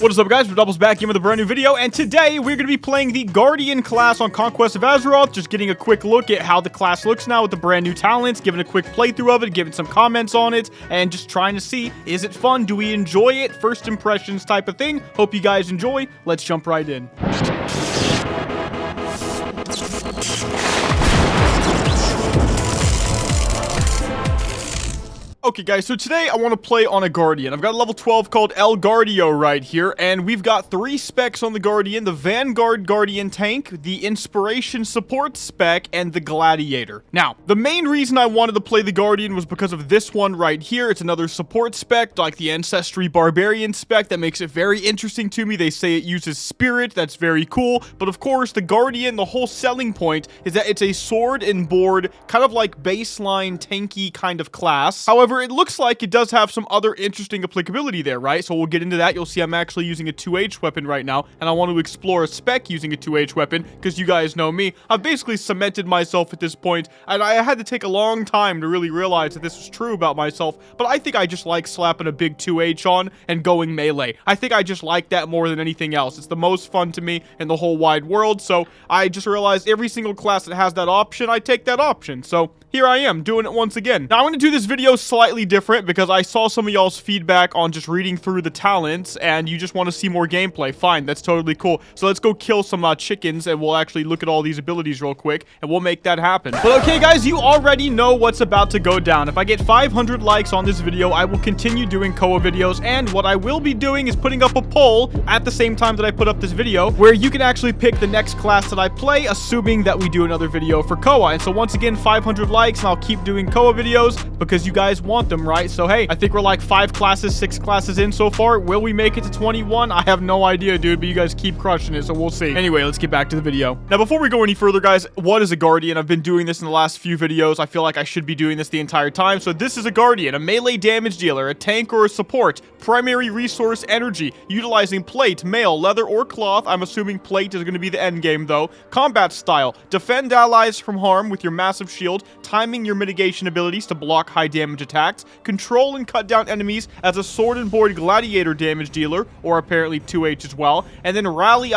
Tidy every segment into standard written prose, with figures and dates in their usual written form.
What is up, guys? Mcdoubles back in with a brand new video, and today we're going to be playing the Guardian class on Conquest of Azeroth, just getting a quick look at how the class looks now with the brand new talents, giving a quick playthrough of it, giving some comments on it, and just trying to see, is it fun? Do we enjoy it? First impressions type of thing. Hope you guys enjoy. Let's jump right in. Okay, guys, so today I want to play on a Guardian. I've got a level 12 called El Guardio right here, and we've got 3 specs on the Guardian: the Vanguard Guardian tank, the Inspiration Support spec, and the Gladiator. Now, the main reason I wanted to play the Guardian was because of this one right here. It's another support spec, like the Ancestry Barbarian spec, that makes it very interesting to me. They say it uses Spirit, that's very cool, but of course, the Guardian, the whole selling point is that it's a sword and board, kind of like baseline tanky kind of class. However, it looks like it does have some other interesting applicability there, right? So we'll get into that. You'll see I'm actually using a 2H weapon right now, and I want to explore a spec using a 2H weapon, because you guys know me. I've basically cemented myself at this point, and I had to take a long time to really realize that this was true about myself, but I think I just like slapping a big 2H on and going melee. I think I just like that more than anything else. It's the most fun to me in the whole wide world, so I just realized every single class that has that option, I take that option. So here I am, doing it once again. Now, I'm going to do this video slightly different because I saw some of y'all's feedback on just reading through the talents, and you just want to see more gameplay. Fine, that's totally cool. So let's go kill some chickens, and we'll actually look at all these abilities real quick, and we'll make that happen. But okay, guys, you already know what's about to go down. If I get 500 likes on this video, I will continue doing Koa videos, and what I will be doing is putting up a poll at the same time that I put up this video, where you can actually pick the next class that I play, assuming that we do another video for Koa. And so once again, 500 likes, and I'll keep doing Koa videos because you guys want them, right? So hey, I think we're like 6 classes in so far. Will we make it to 21? I have no idea, dude, but you guys keep crushing it, so we'll see. Anyway, let's get back to the video. Now, before we go any further, guys, what is a Guardian? I've been doing this in the last few videos. I feel like I should be doing this the entire time. So this is a Guardian, a melee damage dealer, a tank or a support, primary resource energy, utilizing plate, mail, leather, or cloth. I'm assuming plate is going to be the end game, though. Combat style: defend allies from harm with your massive shield, timing your mitigation abilities to block high damage attacks, control and cut down enemies as a sword and board gladiator damage dealer, or apparently 2H as well, and then rally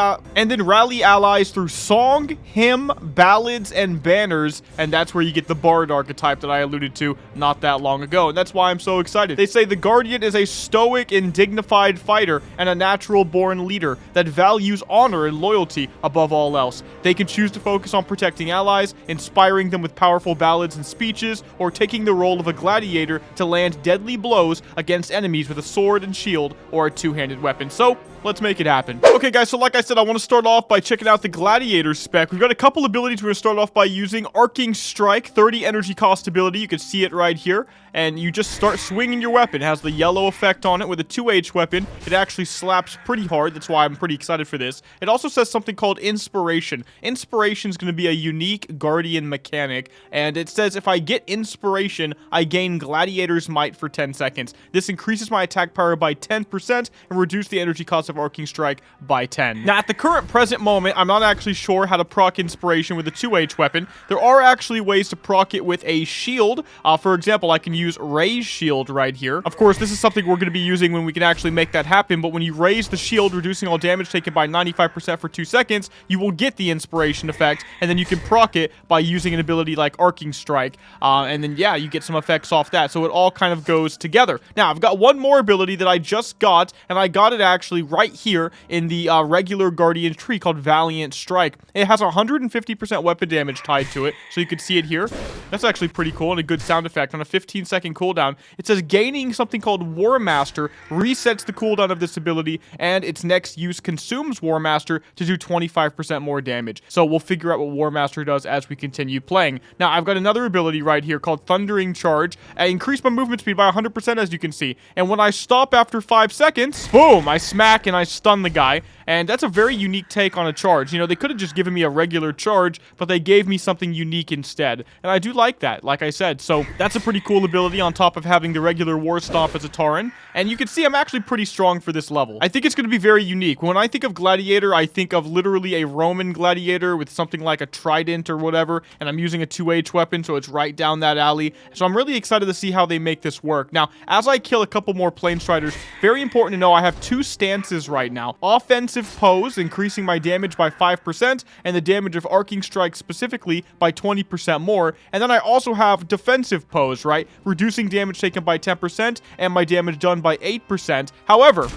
allies through song, hymn, ballads, and banners, and that's where you get the BARD archetype that I alluded to not that long ago, and that's why I'm so excited. They say the Guardian is a stoic and dignified fighter and a natural-born leader that values honor and loyalty above all else. They can choose to focus on protecting allies, inspiring them with powerful ballads and speeches, or taking the role of a gladiator to land deadly blows against enemies with a sword and shield or a two-handed weapon. So let's make it happen. Okay, guys, so like I said, I want to start off by checking out the Gladiator spec. We've got a couple abilities. We're going to start off by using Arcing Strike, 30 energy cost ability. You can see it right here. And you just start swinging your weapon. It has the yellow effect on it. With a 2H weapon, it actually slaps pretty hard. That's why I'm pretty excited for this. It also says something called Inspiration. Inspiration is going to be a unique Guardian mechanic. And it says if I get Inspiration, I gain Gladiator's Might for 10 seconds. This increases my attack power by 10% and reduces the energy cost of Arcing Strike by 10. Now, at the current present moment, I'm not actually sure how to proc Inspiration with a 2H weapon. There are actually ways to proc it with a shield. For example, I can use Raise Shield right here. Of course, this is something we're going to be using when we can actually make that happen, but when you raise the shield, reducing all damage taken by 95% for 2 seconds, you will get the Inspiration effect, and then you can proc it by using an ability like Arcing Strike, and then, yeah, you get some effects off that, so it all kind of goes together. Now, I've got one more ability that I just got, and I got it actually right here in the regular Guardian tree called Valiant Strike. It has 150% weapon damage tied to it, so you can see it here. That's actually pretty cool and a good sound effect on a 15-second cooldown. It says gaining something called War Master resets the cooldown of this ability, and its next use consumes War Master to do 25% more damage. So we'll figure out what War Master does as we continue playing. Now, I've got another ability right here called Thundering Charge. I increase my movement speed by 100%, as you can see. And when I stop after 5 seconds, boom, I smack and I stun the guy. and that's a very unique take on a charge. You know, they could have just given me a regular charge, but they gave me something unique instead, and I do like that, like I said. So that's a pretty cool ability on top of having the regular War Stomp as a Tauren, and you can see I'm actually pretty strong for this level. I think it's going to be very unique. When I think of Gladiator, I think of literally a Roman Gladiator with something like a trident or whatever, and I'm using a 2H weapon, so it's right down that alley. So I'm really excited to see how they make this work. Now, as I kill a couple more Planestriders, very important to know I have two stances right now. Offensive pose, increasing my damage by 5%, and the damage of Arcing Strike specifically by 20% more. And then I also have defensive pose, right? Reducing damage taken by 10% and my damage done by 8%. However,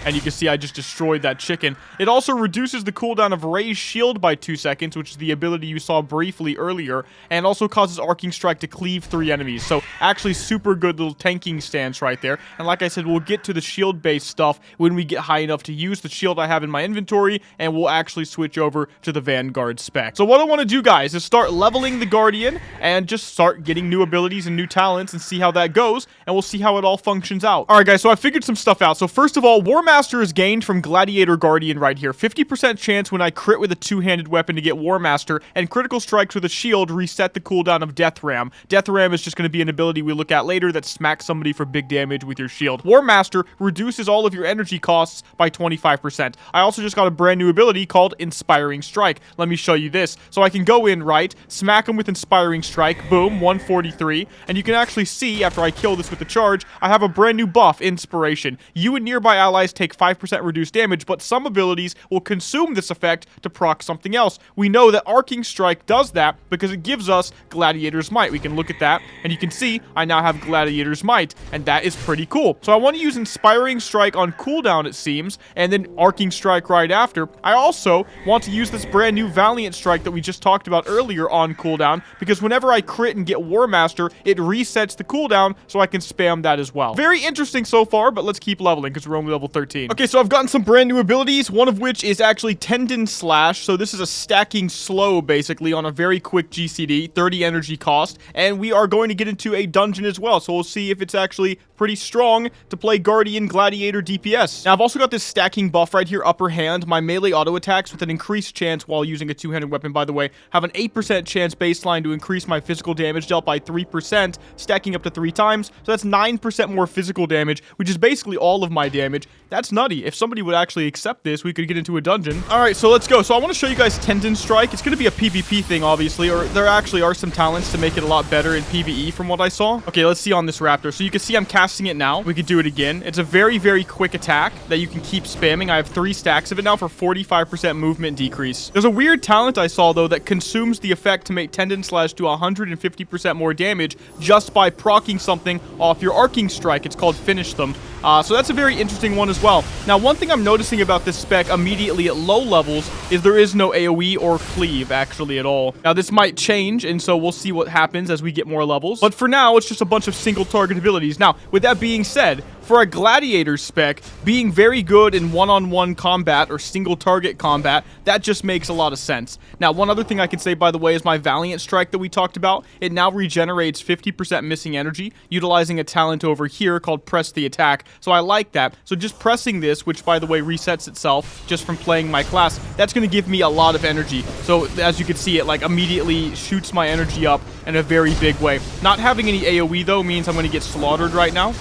and you can see I just destroyed that chicken. It also reduces the cooldown of Raise Shield by 2 seconds, which is the ability you saw briefly earlier, and also causes Arcing Strike to cleave 3 enemies. So actually super good little tanking stance right there. And like I said, we'll get to the shield-based stuff when we get high enough to use the shield I have in my inventory, and we'll actually switch over to the Vanguard spec. So what I want to do, guys, is start leveling the Guardian and just start getting new abilities and new talents and see how that goes, and we'll see how it all functions out. Alright, guys, so I figured some stuff out. So first of all, War Master is gained from Gladiator Guardian right here. 50% chance when I crit with a two-handed weapon to get War Master, and critical strikes with a shield reset the cooldown of Death Ram. Death Ram is just going to be an ability we look at later that smacks somebody for big damage with your shield. War Master reduces all of your energy costs by 25%. I also just got a brand new ability called Inspiring Strike. Let me show you this. So I can go in, right, smack him with Inspiring Strike, boom, 143, and you can actually see after I kill this with the charge, I have a brand new buff, Inspiration. You and nearby allies take 5% reduced damage, but some abilities will consume this effect to proc something else. We know that Arcing Strike does that because it gives us Gladiator's Might. We can look at that, and you can see I now have Gladiator's Might, and that is pretty cool. So I want to use Inspiring Strike on cooldown, it seems, and then Arcing Strike right after. I also want to use this brand new Valiant Strike that we just talked about earlier on cooldown, because whenever I crit and get War Master, it resets the cooldown, so I can spam that as well. Very interesting so far, but let's keep leveling because we're only level 13. Okay, so I've gotten some brand new abilities, one of which is actually Tendon Slash. So this is a stacking slow, basically, on a very quick GCD, 30 energy cost, and we are going to get into a dungeon as well, so we'll see if it's actually pretty strong to play Guardian Gladiator DPS. Now, I've also got this stacking buff right here, Upper Hand. My melee auto attacks with an increased chance while using a two-handed weapon, by the way, have an 8% chance baseline to increase my physical damage dealt by 3%, stacking up to 3 times, so that's 9% more physical damage, which is basically all of my damage. That's nutty. If somebody would actually accept this, we could get into a dungeon. Alright, so let's go. So I want to show you guys Tendon Strike. It's going to be a PvP thing, obviously, or there actually are some talents to make it a lot better in PvE from what I saw. Okay, let's see on this Raptor. So you can see I'm casting it now. We could do it again. It's a very, very quick attack that you can keep spamming. I have 3 stacks of it now for 45% movement decrease. There's a weird talent I saw, though, that consumes the effect to make Tendon Slash do 150% more damage just by proccing something off your Arcing Strike. It's called Finish Them. So that's a very interesting one as well. Now, one thing I'm noticing about this spec immediately at low levels is there is no AoE or cleave actually at all. Now, this might change, and so we'll see what happens as we get more levels. But for now, it's just a bunch of single target abilities. Now, with that being said, for a Gladiator spec, being very good in one-on-one combat or single target combat, that just makes a lot of sense. Now, one other thing I can say, by the way, is my Valiant Strike that we talked about. It now regenerates 50% missing energy, utilizing a talent over here called Press the Attack. So I like that. So just pressing this, which, by the way, resets itself just from playing my class, that's going to give me a lot of energy. So as you can see, it like immediately shoots my energy up in a very big way. Not having any AoE, though, means I'm going to get slaughtered right now.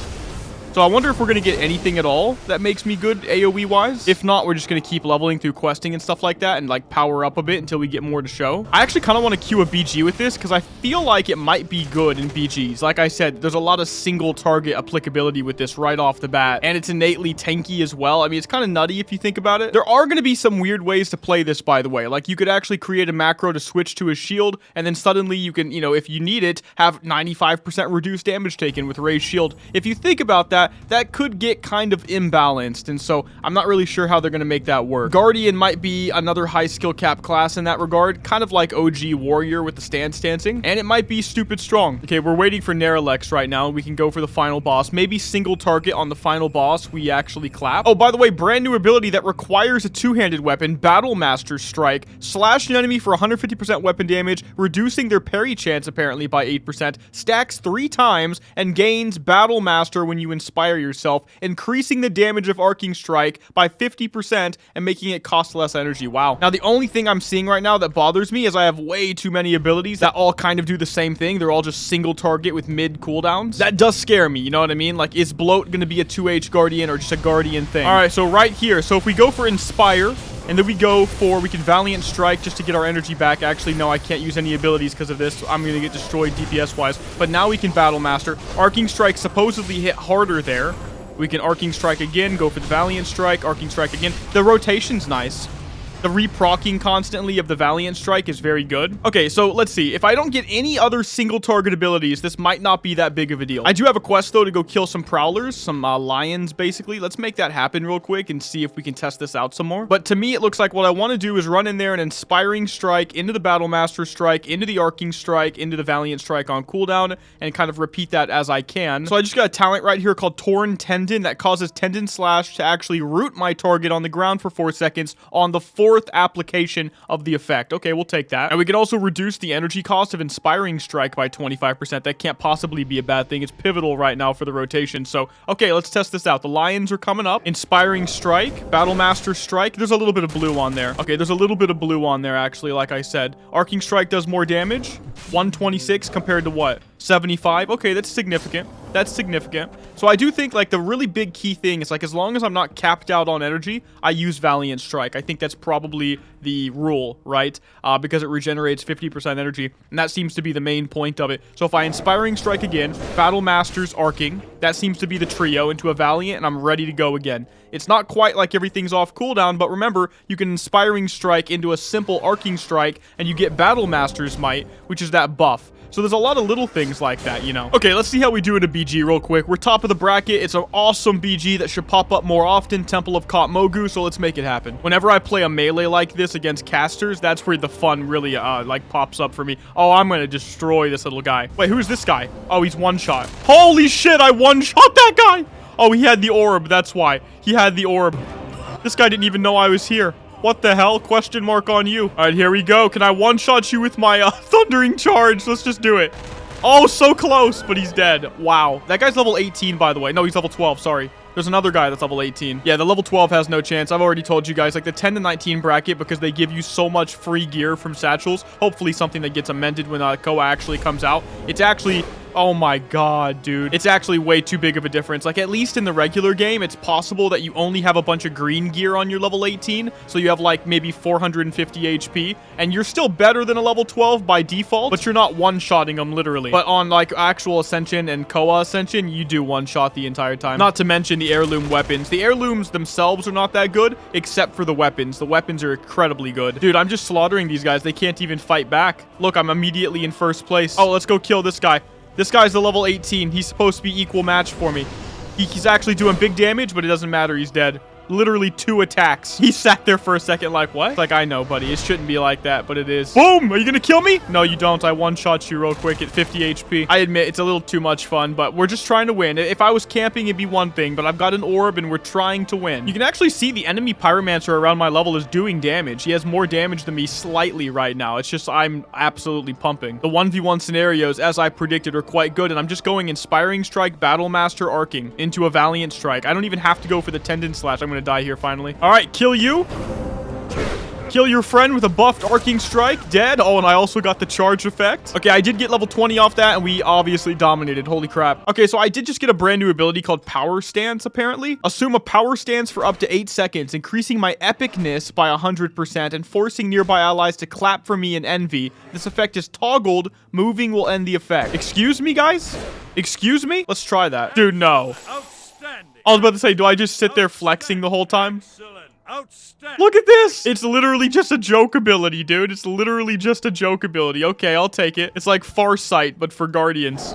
So I wonder if we're going to get anything at all that makes me good AoE-wise. If not, we're just going to keep leveling through questing and stuff like that and, like, power up a bit until we get more to show. I actually kind of want to queue a BG with this because I feel like it might be good in BGs. Like I said, there's a lot of single target applicability with this right off the bat, and it's innately tanky as well. I mean, it's kind of nutty if you think about it. There are going to be some weird ways to play this, by the way. Like, you could actually create a macro to switch to a shield, and then suddenly you can, you know, if you need it, have 95% reduced damage taken with Raise Shield. If you think about that, that could get kind of imbalanced, and so I'm not really sure how they're going to make that work. Guardian might be another high skill cap class in that regard, kind of like OG Warrior with the stancing, and it might be stupid strong. Okay, we're waiting for Neralex right now. We can go for the final boss. Maybe single target on the final boss, we actually clap. Oh, by the way, brand new ability that requires a two-handed weapon, Battle Master Strike. Slash an enemy for 150% weapon damage, reducing their parry chance apparently by 8%, stacks 3 times, and gains Battle Master when you inspire inspire yourself, increasing the damage of Arcing Strike by 50% and making it cost less energy. Wow. Now, the only thing I'm seeing right now that bothers me is I have way too many abilities that all kind of do the same thing. They're all just single target with mid cooldowns. That does scare me, you know what I mean? Like, is Bloat going to be a 2H Guardian or just a Guardian thing? All right, so right here. So if we go for Inspire, and then we can Valiant Strike just to get our energy back. Actually, no, I can't use any abilities because of this. I'm going to get destroyed DPS-wise. But now we can Battle Master. Arcing Strike supposedly hit harder there. We can Arcing Strike again, go for the Valiant Strike, Arcing Strike again. The rotation's nice. The reprocking constantly of the Valiant Strike is very good. Okay, so let's see. If I don't get any other single target abilities, this might not be that big of a deal. I do have a quest, though, to go kill some Prowlers, some Lions, basically. Let's make that happen real quick and see if we can test this out some more. But to me, it looks like what I want to do is run in there an Inspiring Strike into the Battle Master Strike, into the Arcing Strike, into the Valiant Strike on cooldown, and kind of repeat that as I can. So I just got a talent right here called Torn Tendon that causes Tendon Slash to actually root my target on the ground for 4 seconds on the 4th application of the effect. Okay, we'll take that. And we can also reduce the energy cost of Inspiring Strike by 25%. That can't possibly be a bad thing. It's pivotal right now for the rotation. So, okay, let's test this out. The Lions are coming up. Inspiring Strike, Battle Master Strike. There's a little bit of blue on there. Okay, there's a little bit of blue on there, actually, like I said. Arcing Strike does more damage. 126 compared to what? 75. Okay, that's significant. That's significant. So I do think, like, the really big key thing is, like, as long as I'm not capped out on energy, I use Valiant Strike. I think that's probably the rule, right? Because it regenerates 50% energy, and that seems to be the main point of it. So if I Inspiring Strike again, Battle Master's Arcing, that seems to be the trio into a Valiant, and I'm ready to go again. It's not quite like everything's off cooldown, but remember, you can Inspiring Strike into a simple Arcing Strike, and you get Battle Master's Might, which is that buff. So there's a lot of little things like that, you know. Okay, let's see how we do in a BG real quick. We're top of the bracket. It's an awesome BG that should pop up more often. Temple of Kot Mogu, so let's make it happen. Whenever I play a melee like this against casters, that's where the fun really, like, pops up for me. Oh, I'm gonna destroy this little guy. Wait, who's this guy? Oh, he's one-shot. Holy shit, I one-shot that guy! Oh, he had the orb, that's why. He had the orb. This guy didn't even know I was here. What the hell? Question mark on you. All right, here we go. Can I one-shot you with my Thundering Charge? Let's just do it. Oh, so close, but he's dead. Wow. That guy's level 18, by the way. No, he's level 12. Sorry. There's another guy that's level 18. Yeah, the level 12 has no chance. I've already told you guys, like, the 10 to 19 bracket, because they give you so much free gear from satchels. Hopefully something that gets amended when Koa actually comes out. It's actually... Oh my god, dude. It's actually way too big of a difference. Like, at least in the regular game, it's possible that you only have a bunch of green gear on your level 18. So you have, like, maybe 450 HP. And you're still better than a level 12 by default. But you're not one-shotting them, literally. But on, like, actual Ascension and Koa Ascension, you do one-shot the entire time. Not to mention the heirloom weapons. The heirlooms themselves are not that good, except for the weapons. The weapons are incredibly good. Dude, I'm just slaughtering these guys. They can't even fight back. Look, I'm immediately in first place. Oh, let's go kill this guy. This guy's the level 18. He's supposed to be equal match for me. He's actually doing big damage, but it doesn't matter. He's dead. Literally 2 attacks. He sat there for a second like, what? It's like, I know, buddy. It shouldn't be like that, but it is. Boom! Are you gonna kill me? No, you don't. I one-shot you real quick at 50 HP. I admit, it's a little too much fun, but we're just trying to win. If I was camping, it'd be one thing, but I've got an orb, and we're trying to win. You can actually see the enemy Pyromancer around my level is doing damage. He has more damage than me slightly right now. It's just I'm absolutely pumping. The 1v1 scenarios, as I predicted, are quite good, and I'm just going Inspiring Strike, Battle Master, Arcing into a Valiant Strike. I don't even have to go for the Tendon Slash. I'm gonna die here finally. All right, kill you. Kill your friend with a buffed Arcing Strike. Dead. Oh, and I also got the charge effect. Okay, I did get level 20 off that, and we obviously dominated. Holy crap. Okay, so I did just get a brand new ability called Power Stance, apparently. Assume a power stance for up to 8 seconds, increasing my epicness by 100% and forcing nearby allies to clap for me in envy. This effect is toggled. Moving will end the effect. Excuse me, guys? Excuse me? Let's try that. Dude, no. I was about to say, do I just sit there flexing the whole time? Look at this! It's literally just a joke ability, dude. It's literally just a joke ability. Okay, I'll take it. It's like Farsight, but for Guardians.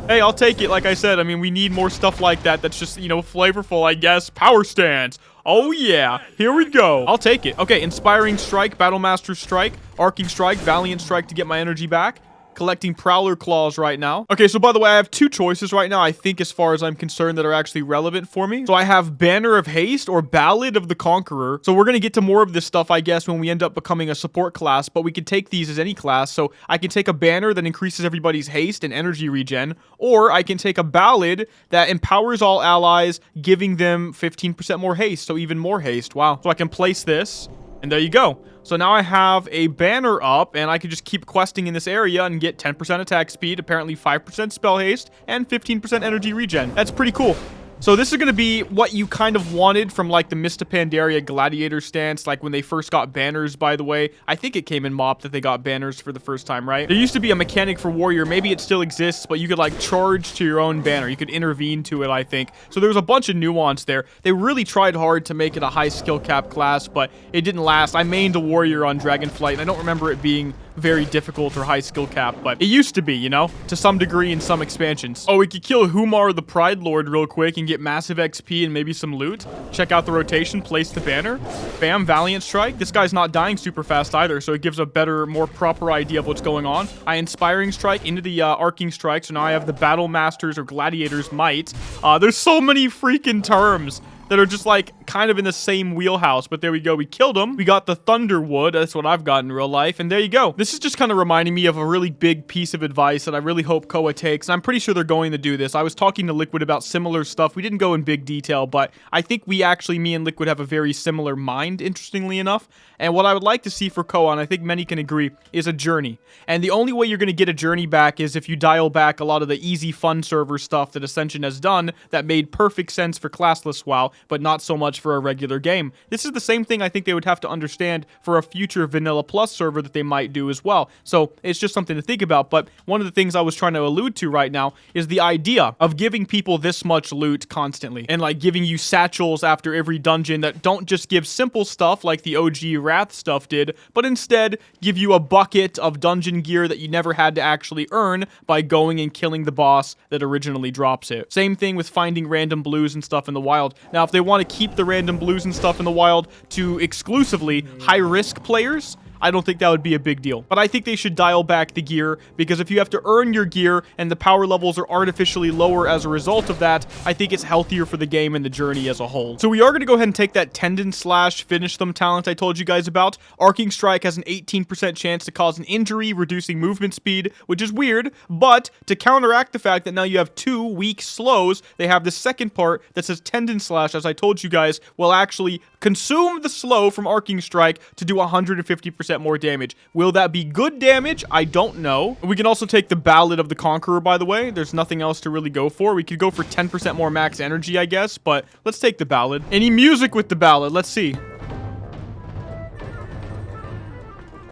Hey, I'll take it. Like I said, I mean, we need more stuff like that that's just, you know, flavorful, I guess. Power Stance. Oh, yeah. Here we go. I'll take it. Okay, Inspiring Strike, Battle Master Strike, Arcing Strike, Valiant Strike to get my energy back. collecting Prowler Claws right now. Okay, so by the way, I have two choices right now, I think, as far as I'm concerned, that are actually relevant for me. So I have Banner of Haste or Ballad of the Conqueror. So we're going to get to more of this stuff, I guess, when we end up becoming a support class, but we could take these as any class. So I can take a banner that increases everybody's haste and energy regen, or I can take a Ballad that empowers all allies, giving them 15% more haste, so even more haste. Wow. So I can place this, and there you go. So now I have a banner up, and I can just keep questing in this area and get 10% attack speed, apparently 5% spell haste, and 15% energy regen. That's pretty cool. So this is going to be what you kind of wanted from, like, the Mista Pandaria Gladiator stance, like when they first got banners, by the way. I think it came in MoP that they got banners for the first time, right? There used to be a mechanic for Warrior. Maybe it still exists, but you could, like, charge to your own banner. You could intervene to it, I think. So there was a bunch of nuance there. They really tried hard to make it a high skill cap class, but it didn't last. I mained a Warrior on Dragonflight, and I don't remember it being very difficult or high skill cap, but it used to be, you know, to some degree in some expansions. Oh, we could kill Humar the Pride Lord real quick and get massive XP and maybe some loot. Check out the rotation, place the banner. Bam, Valiant Strike. This guy's not dying super fast either, so it gives a better, more proper idea of what's going on. I Inspiring Strike into the Arcing Strike, so now I have the Battle Masters or Gladiator's Might. There's so many freaking terms that are just, like, kind of in the same wheelhouse. But there we go. We killed him. We got the Thunderwood. That's what I've got in real life. And there you go. This is just kind of reminding me of a really big piece of advice that I really hope Koa takes. And I'm pretty sure they're going to do this. I was talking to Liquid about similar stuff. We didn't go in big detail, but I think we actually, me and Liquid, have a very similar mind, interestingly enough. And what I would like to see for Koa, and I think many can agree, is a journey. And the only way you're going to get a journey back is if you dial back a lot of the easy fun server stuff that Ascension has done that made perfect sense for classless WoW, but not so much for a regular game. This is the same thing I think they would have to understand for a future Vanilla Plus server that they might do as well. So it's just something to think about. But one of the things I was trying to allude to right now is the idea of giving people this much loot constantly, and like giving you satchels after every dungeon that don't just give simple stuff like the OG Wrath stuff did, but instead give you a bucket of dungeon gear that you never had to actually earn by going and killing the boss that originally drops it. Same thing with finding random blues and stuff in the wild. Now, if they want to keep the random blues and stuff in the wild to exclusively high-risk players, I don't think that would be a big deal. But I think they should dial back the gear, because if you have to earn your gear and the power levels are artificially lower as a result of that, I think it's healthier for the game and the journey as a whole. So we are going to go ahead and take that Tendon Slash Finish Them talent I told you guys about. Arcing Strike has an 18% chance to cause an injury, reducing movement speed, which is weird, but to counteract the fact that now you have 2 weak slows, they have the second part that says Tendon Slash, as I told you guys, will actually consume the slow from Arcing Strike to do 150% more damage. Will that be good damage? I don't know. We can also take the Ballad of the Conqueror, by the way. There's nothing else to really go for. We could go for 10% more max energy, I guess, but let's take the Ballad. Any music with the Ballad? Let's see.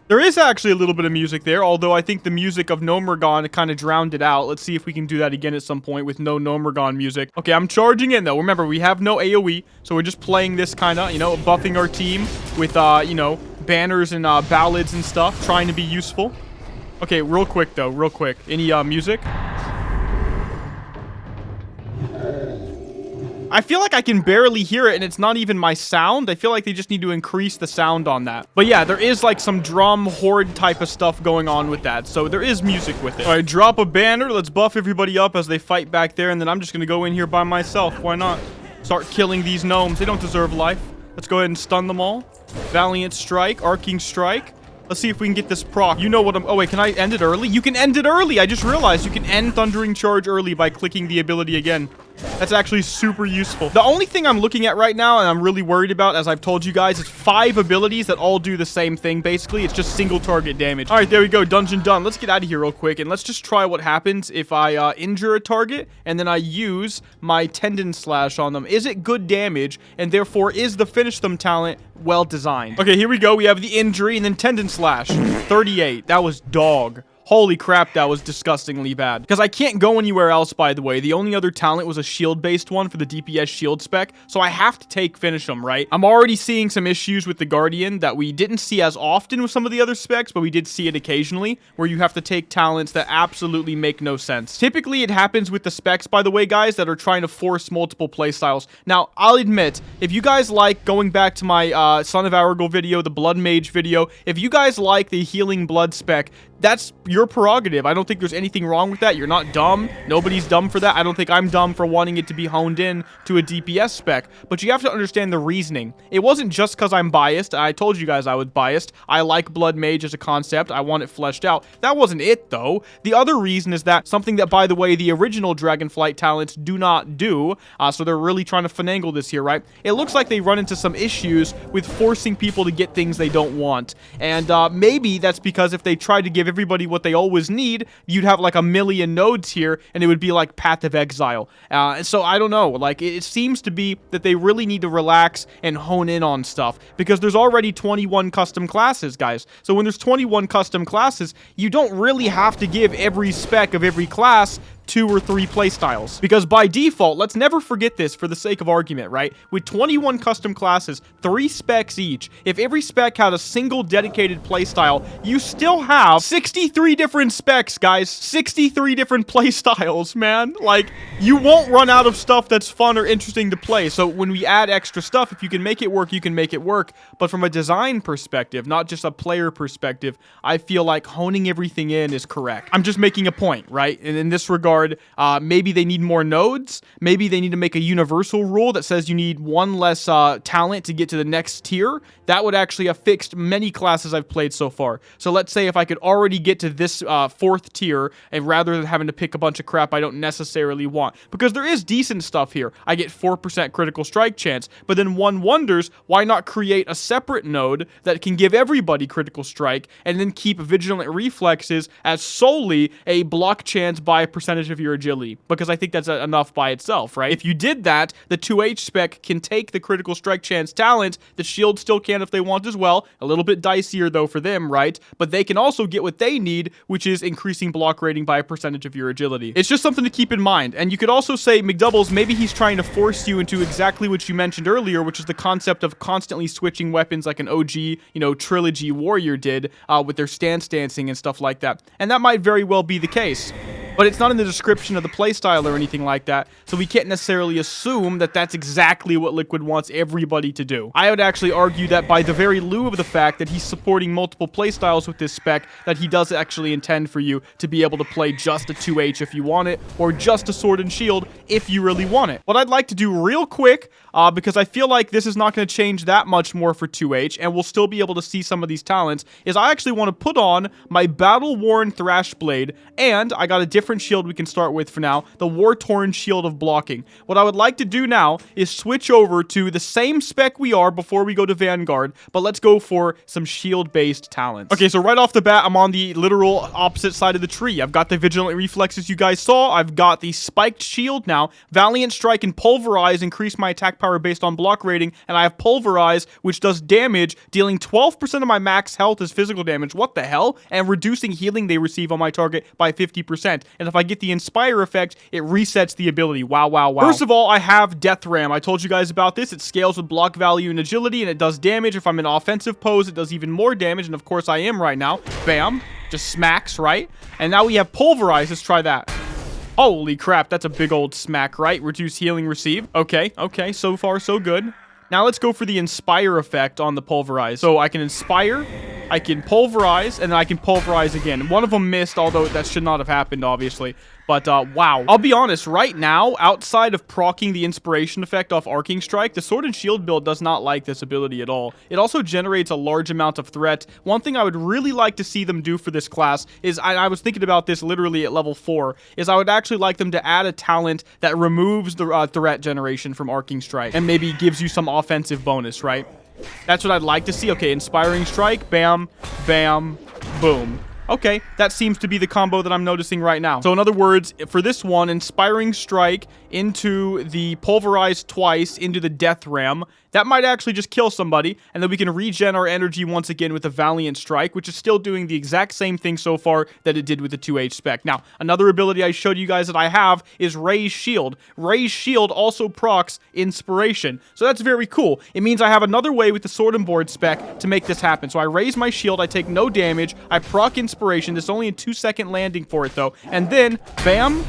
There is actually a little bit of music there, although I think the music of Nomergon kind of drowned it out. Let's see if we can do that again at some point with no Nomergon music. Okay, I'm charging in, though. Remember, we have no AoE, so we're just playing this kind of, you know, buffing our team with, you know, banners and ballads and stuff, trying to be useful. Okay, real quick, though, real quick. Any music? I feel like I can barely hear it, and it's not even my sound. I feel like they just need to increase the sound on that. But yeah, there is like some drum horde type of stuff going on with that, so there is music with it. All right, drop a banner. Let's buff everybody up as they fight back there, and then I'm just gonna go in here by myself. Why not? Start killing these gnomes. They don't deserve life. Let's go ahead and stun them all. Valiant Strike, Arcing Strike. Let's see if we can get this proc. You know what I'm... Oh, wait, can I end it early? You can end it early! I just realized you can end Thundering Charge early by clicking the ability again. That's actually super useful. The only thing I'm looking at right now, and I'm really worried about, as I've told you guys, is 5 abilities that all do the same thing, basically. It's just single target damage. All right, there we go. Dungeon done. Let's get out of here real quick, and let's just try what happens if I injure a target, and then I use my Tendon Slash on them. Is it good damage, and therefore is the Finish Them talent well designed? Okay, here we go. We have the injury, and then Tendon Slash. 38. That was dog. Holy crap, that was disgustingly bad. Because I can't go anywhere else, by the way. The only other talent was a shield-based one for the DPS shield spec, so I have to take Finish Them, right? I'm already seeing some issues with the Guardian that we didn't see as often with some of the other specs, but we did see it occasionally, where you have to take talents that absolutely make no sense. Typically, it happens with the specs, by the way, guys, that are trying to force multiple playstyles. Now, I'll admit, if you guys like going back to my Son of Aragal video, the Blood Mage video, if you guys like the Healing Blood spec, that's, your prerogative. I don't think there's anything wrong with that. You're not dumb. Nobody's dumb for that. I don't think I'm dumb for wanting it to be honed in to a DPS spec, but you have to understand the reasoning. It wasn't just because I'm biased. I told you guys I was biased. I like Blood Mage as a concept. I want it fleshed out. That wasn't it, though. The other reason is that something that, by the way, the original Dragonflight talents do not do, so they're really trying to finagle this here, right? It looks like they run into some issues with forcing people to get things they don't want, and maybe that's because if they tried to give everybody what they always need, you'd have like a million nodes here, and it would be like Path of Exile. So I don't know, like, it seems to be that they really need to relax and hone in on stuff, because there's already 21 custom classes, guys. So when there's 21 custom classes, you don't really have to give every spec of every class 2 or 3 playstyles, because by default, let's never forget this for the sake of argument, right? With 21 custom classes, 3 specs each, if every spec had a single dedicated playstyle, you still have 63 different specs, guys. 63 different playstyles, man. Like, you won't run out of stuff that's fun or interesting to play. So when we add extra stuff, if you can make it work, you can make it work. But from a design perspective, not just a player perspective, I feel like honing everything in is correct. I'm just making a point, right? And in this regard, maybe they need more nodes. Maybe they need to make a universal rule that says you need 1 less talent to get to the next tier. That would actually have fixed many classes I've played so far. So let's say if I could already get to this 4th tier, and rather than having to pick a bunch of crap I don't necessarily want, because there is decent stuff here. I get 4% critical strike chance, but then one wonders, why not create a separate node that can give everybody critical strike, and then keep vigilant reflexes as solely a block chance by a percentage of your agility, because I think that's enough by itself, right? If you did that, the 2H spec can take the critical strike chance talent. The shield still can if they want as well. A little bit dicier though for them, right? But they can also get what they need, which is increasing block rating by a percentage of your agility. It's just something to keep in mind. And you could also say, Mcdoubles, maybe he's trying to force you into exactly what you mentioned earlier, which is the concept of constantly switching weapons like an OG, you know, trilogy warrior did with their stance dancing and stuff like that. And that might very well be the case. But it's not in the description of the playstyle or anything like that, so we can't necessarily assume that that's exactly what Liquid wants everybody to do. I would actually argue that by the very lieu of the fact that he's supporting multiple playstyles with this spec, that he does actually intend for you to be able to play just a 2H if you want it, or just a sword and shield if you really want it. What I'd like to do real quick, because I feel like this is not going to change that much more for 2H, and we'll still be able to see some of these talents, is I actually want to put on my Battle-Worn Thrashblade, and I got a different shield we can start with for now, the War-Torn Shield of Blocking. What I would like to do now is switch over to the same spec we are before we go to Vanguard, but let's go for some shield-based talents. Okay, so right off the bat, I'm on the literal opposite side of the tree. I've got the Vigilant Reflexes you guys saw. I've got the Spiked Shield now. Valiant Strike and Pulverize increase my attack power based on block rating, and I have Pulverize, which does damage, dealing 12% of my max health as physical damage. What the hell? And reducing healing they receive on my target by 50%. And if I get the Inspire effect, it resets the ability. Wow, wow, wow. First of all, I have Death Ram. I told you guys about this. It scales with block value and agility, and it does damage. If I'm in offensive pose, it does even more damage, and of course I am right now. Bam. Just smacks, right? And now we have Pulverize. Let's try that. Holy crap, that's a big old smack, right? Reduce healing received. Okay, so far so good. Now let's go for the Inspire effect on the Pulverize. So I can Inspire, I can Pulverize, and then I can Pulverize again. One of them missed, although that should not have happened, obviously. But, wow. I'll be honest, right now, outside of proccing the Inspiration effect off Arcing Strike, the Sword and Shield build does not like this ability at all. It also generates a large amount of threat. One thing I would really like to see them do for this class is, I was thinking about this literally at level 4, is I would actually like them to add a talent that removes the threat generation from Arcing Strike, and maybe gives you some offensive bonus, right? That's what I'd like to see. Okay, Inspiring Strike, bam, bam, boom. Okay, that seems to be the combo that I'm noticing right now. So in other words, for this one, Inspiring Strike into the Pulverize twice into the Death Ram, that might actually just kill somebody, and then we can regen our energy once again with a Valiant Strike, which is still doing the exact same thing so far that it did with the 2H spec. Now, another ability I showed you guys that I have is Raise Shield. Raise Shield also procs Inspiration, so that's very cool. It means I have another way with the Sword and Board spec to make this happen. So I raise my shield, I take no damage, I proc Inspiration. This is only a 2-second landing for it though, and then bam,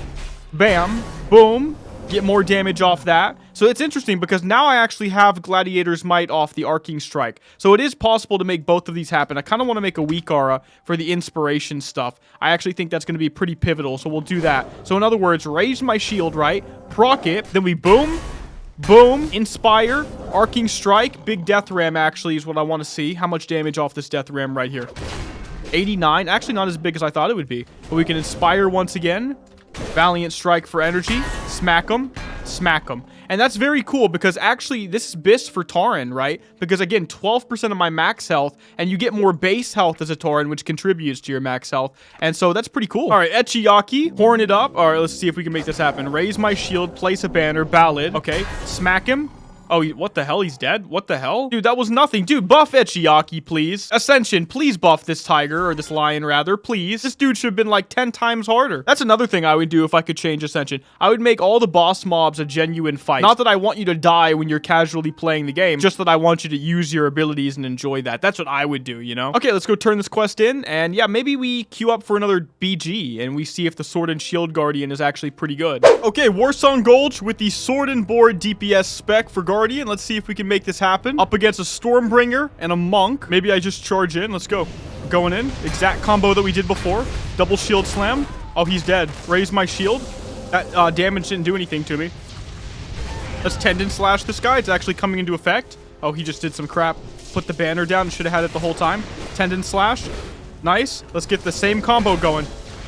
bam, boom. Get more damage off that. So it's interesting because now I actually have Gladiator's Might off the Arcing Strike. So it is possible to make both of these happen. I kind of want to make a weak aura for the inspiration stuff. I actually think that's going to be pretty pivotal, so we'll do that. So in other words, raise my shield, right? Proc it, then we boom, boom, inspire, Arcing Strike, big death ram actually is what I want to see. How much damage off this death ram right here? 89, actually not as big as I thought it would be. But we can inspire once again. Valiant Strike for energy. Smack them. Smack them. And that's very cool because actually this is BIS for Tauren, right? Because again, 12% of my max health, and you get more base health as a Tauren, which contributes to your max health. And so that's pretty cool. All right, Echiyaki, horn it up. All right, let's see if we can make this happen. Raise my shield, place a banner, ballad. Okay, smack him. Oh, what the hell? He's dead? What the hell? Dude, that was nothing. Dude, buff Echiyaki, please. Ascension, please buff this tiger, or this lion, rather. Please. This dude should have been like 10 times harder. That's another thing I would do if I could change Ascension. I would make all the boss mobs a genuine fight. Not that I want you to die when you're casually playing the game, just that I want you to use your abilities and enjoy that. That's what I would do, you know? Okay, let's go turn this quest in, and yeah, maybe we queue up for another BG, and we see if the Sword and Shield Guardian is actually pretty good. Okay, Warsong Gulch with the Sword and Board DPS spec for Guardian. Let's see if we can make this happen. Up against a Stormbringer and a Monk. Maybe I just charge in. Let's go. Going in. Exact combo that we did before. Double shield slam. Oh, he's dead. Raise my shield. That damage didn't do anything to me. Let's Tendon Slash this guy. It's actually coming into effect. Oh, he just did some crap. Put the banner down. Should have had it the whole time. Tendon Slash. Nice. Let's get the same combo going.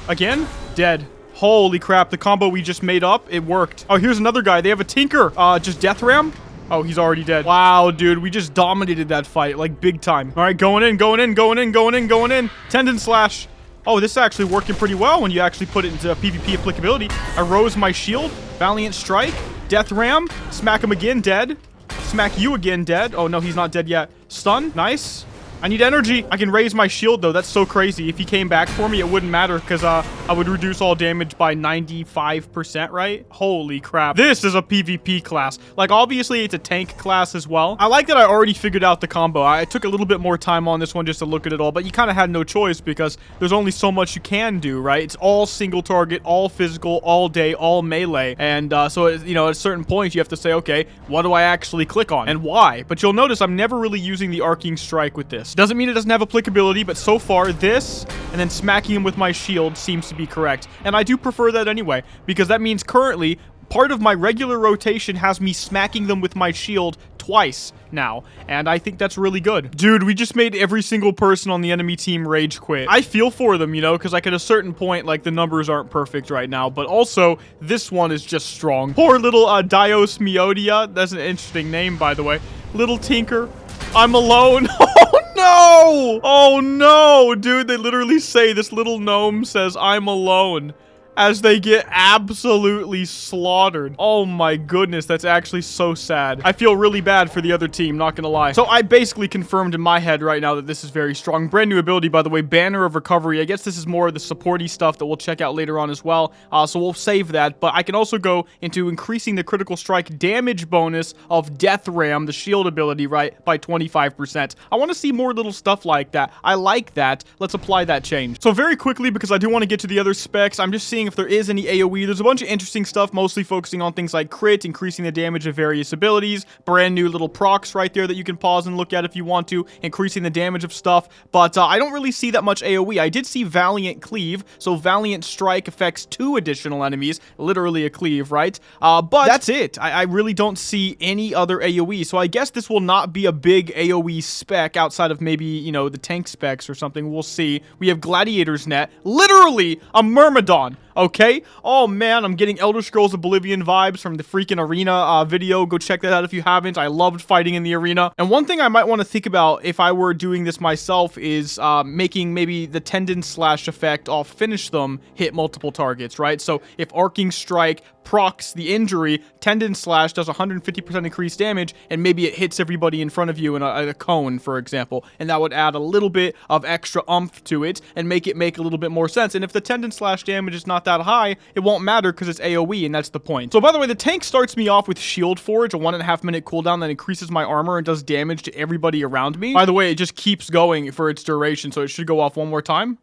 Again. Dead. Holy crap. The combo we just made up, it worked. Oh, here's another guy. They have a Tinker. Just Death Ram. Oh, he's already dead. Wow, dude. We just dominated that fight, like, big time. All right, going in, going in, going in, going in, going in. Tendon Slash. Oh, this is actually working pretty well when you actually put it into PvP applicability. I rose my shield. Valiant Strike. Death Ram. Smack him again, dead. Smack you again, dead. Oh, no, he's not dead yet. Stun. Nice. I need energy. I can raise my shield, though. That's so crazy. If he came back for me, it wouldn't matter because I would reduce all damage by 95%, right? Holy crap. This is a PvP class. Like, obviously, it's a tank class as well. I like that I already figured out the combo. I took a little bit more time on this one just to look at it all, but you kind of had no choice because there's only so much you can do, right? It's all single target, all physical, all day, all melee. And so, you know, at a certain point, you have to say, okay, what do I actually click on and why? But you'll notice I'm never really using the Arcing Strike with this. Doesn't mean it doesn't have applicability, but so far this and then smacking him with my shield seems to be correct. And I do prefer that anyway, because that means currently part of my regular rotation has me smacking them with my shield twice now, and I think that's really good. Dude, we just made every single person on the enemy team rage quit. I feel for them, you know, because like at a certain point, like the numbers aren't perfect right now, but also this one is just strong. Poor little Dios Meodia. That's an interesting name, by the way. Little Tinker. I'm alone. Oh no! Oh no! Dude, they literally say, this little gnome says, I'm alone, as they get absolutely slaughtered. Oh my goodness, that's actually so sad. I feel really bad for the other team, not gonna lie. So I basically confirmed in my head right now that this is very strong. Brand new ability, by the way, Banner of Recovery. I guess this is more of the supporty stuff that we'll check out later on as well. So we'll save that, but I can also go into increasing the critical strike damage bonus of Death Ram, the shield ability, right, by 25%. I want to see more little stuff like that. I like that. Let's apply that change. So very quickly, because I do want to get to the other specs, I'm just seeing if there is any AoE. There's a bunch of interesting stuff, mostly focusing on things like crit, increasing the damage of various abilities, brand new little procs right there that you can pause and look at if you want to, increasing the damage of stuff, but I don't really see that much AoE. I did see Valiant Cleave, so Valiant Strike affects 2 additional enemies, literally a cleave, right? But that's it. I really don't see any other AoE, so I guess this will not be a big AoE spec outside of maybe, you know, the tank specs or something. We'll see. We have Gladiator's Net, literally a Myrmidon. Okay? Oh, man, I'm getting Elder Scrolls Oblivion vibes from the freaking arena video. Go check that out if you haven't. I loved fighting in the arena. And one thing I might want to think about if I were doing this myself is making maybe the Tendon Slash effect off Finish Them hit multiple targets, right? So if Arcing Strike procs the injury, Tendon Slash does 150% increased damage, and maybe it hits everybody in front of you in a cone, for example. And that would add a little bit of extra oomph to it and make it make a little bit more sense. And if the Tendon Slash damage is not that high, it won't matter because it's AoE, and that's the point. So by the way, the tank starts me off with Shield Forge, a 1.5 minute cooldown that increases my armor and does damage to everybody around me. By the way, it just keeps going for its duration, so it should go off one more time.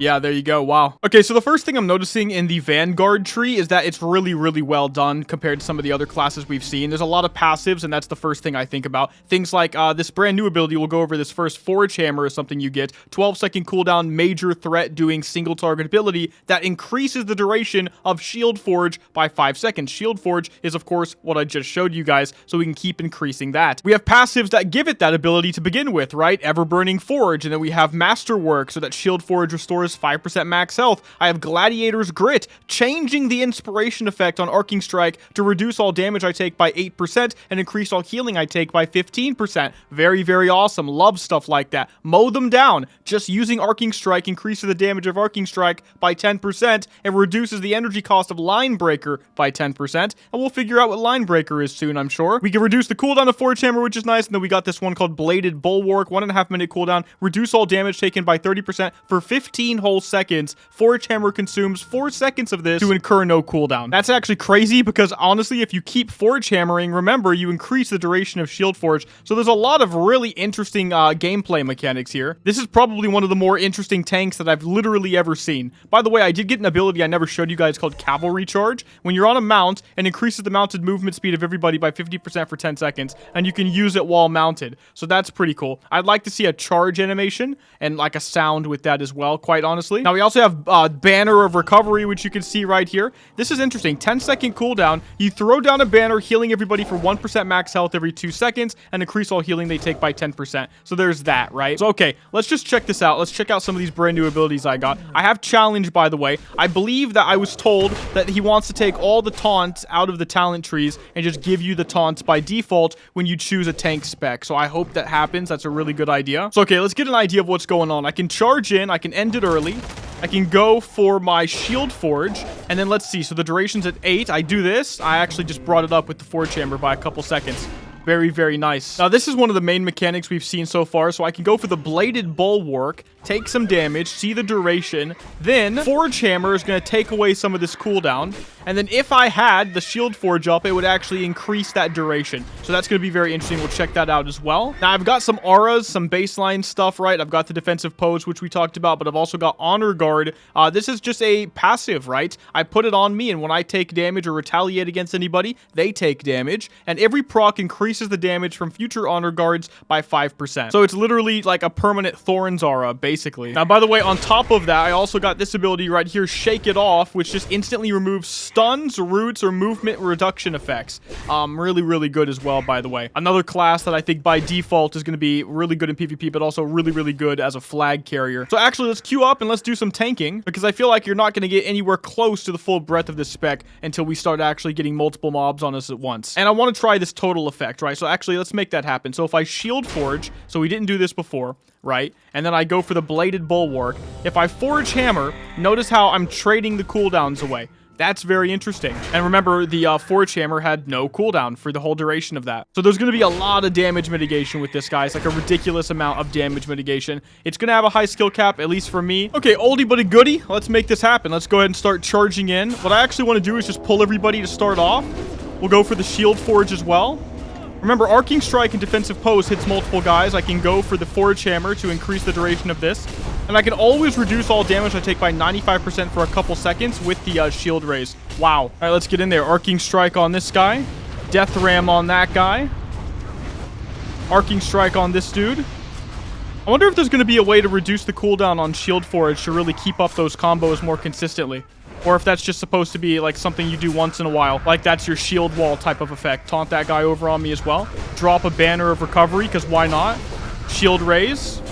Yeah, there you go. Wow. Okay, so the first thing I'm noticing in the Vanguard tree is that it's really, really well done compared to some of the other classes we've seen. There's a lot of passives, and that's the first thing I think about. Things like this brand new ability, we'll go over this first. Forge Hammer is something you get. 12-second cooldown, major threat doing single target ability that increases the duration of Shield Forge by 5 seconds. Shield Forge is, of course, what I just showed you guys, so we can keep increasing that. We have passives that give it that ability to begin with, right? Ever-Burning Forge, and then we have Masterwork, so that Shield Forge restores 5% max health. I have Gladiator's Grit, changing the inspiration effect on Arcing Strike to reduce all damage I take by 8% and increase all healing I take by 15%. Very, very awesome. Love stuff like that. Mow them down. Just using Arcing Strike increases the damage of Arcing Strike by 10% and reduces the energy cost of Line Breaker by 10%. And we'll figure out what Line Breaker is soon, I'm sure. We can reduce the cooldown of Forge Hammer, which is nice. And then we got this one called Bladed Bulwark, 1.5 minute cooldown. Reduce all damage taken by 30% for 15 whole seconds. Forge Hammer consumes 4 seconds of this to incur no cooldown. That's actually crazy because honestly, if you keep Forge Hammering, remember, you increase the duration of Shield Forge. So there's a lot of really interesting gameplay mechanics here. This is probably one of the more interesting tanks that I've literally ever seen. By the way, I did get an ability I never showed you guys called Cavalry Charge. When you're on a mount, it increases the mounted movement speed of everybody by 50% for 10 seconds, and you can use it while mounted. So that's pretty cool. I'd like to see a charge animation and like a sound with that as well, quite honestly. Now we also have Banner of Recovery, which you can see right here. This is interesting. 10-second cooldown. You throw down a banner, healing everybody for 1% max health every 2 seconds, and increase all healing they take by 10%. So there's that, right? So okay, let's just check this out. Let's check out some of these brand new abilities I got. I have Challenge, by the way. I believe that I was told that he wants to take all the taunts out of the talent trees and just give you the taunts by default when you choose a tank spec. So I hope that happens. That's a really good idea. So okay, let's get an idea of what's going on. I can charge in, I can end it early. I can go for my Shield Forge, and then let's see. So the duration's at 8. I do this. I actually just brought it up with the Forge Hammer by a couple seconds. Very, very nice. Now, this is one of the main mechanics we've seen so far. So I can go for the Bladed Bulwark, take some damage, see the duration. Then Forge Hammer is going to take away some of this cooldown. And then if I had the Shield Forge up, it would actually increase that duration. So that's going to be very interesting. We'll check that out as well. Now, I've got some auras, some baseline stuff, right? I've got the Defensive Pose, which we talked about, but I've also got Honor Guard. This is just a passive, right? I put it on me, and when I take damage or retaliate against anybody, they take damage. And every proc increases the damage from future Honor Guards by 5%. So it's literally like a permanent Thorns aura, basically. Now, by the way, on top of that, I also got this ability right here, Shake It Off, which just instantly removes stuns, roots, or movement reduction effects. Really, really good as well, by the way. Another class that I think by default is going to be really good in PvP, but also really, really good as a flag carrier. So actually, let's queue up and let's do some tanking, because I feel like you're not going to get anywhere close to the full breadth of this spec until we start actually getting multiple mobs on us at once. And I want to try this total effect, right? So actually, let's make that happen. So if I Shield Forge, so we didn't do this before, right? And then I go for the Bladed Bulwark. If I Forge Hammer, notice how I'm trading the cooldowns away. That's very interesting. And remember, the Forge Hammer had no cooldown for the whole duration of that. So there's going to be a lot of damage mitigation with this, guys. Like a ridiculous amount of damage mitigation. It's going to have a high skill cap, at least for me. Okay, oldie but a goodie. Let's make this happen. Let's go ahead and start charging in. What I actually want to do is just pull everybody to start off. We'll go for the Shield Forge as well. Remember, Arcing Strike and Defensive Pose hits multiple guys. I can go for the Forge Hammer to increase the duration of this. And I can always reduce all damage I take by 95% for a couple seconds with the Shield Raise. Wow. All right, let's get in there. Arcing Strike on this guy. Death Ram on that guy. Arcing Strike on this dude. I wonder if there's going to be a way to reduce the cooldown on Shield Forge to really keep up those combos more consistently. Or if that's just supposed to be like something you do once in a while. Like that's your shield wall type of effect. Taunt that guy over on me as well. Drop a Banner of Recovery, because why not? Shield Raise.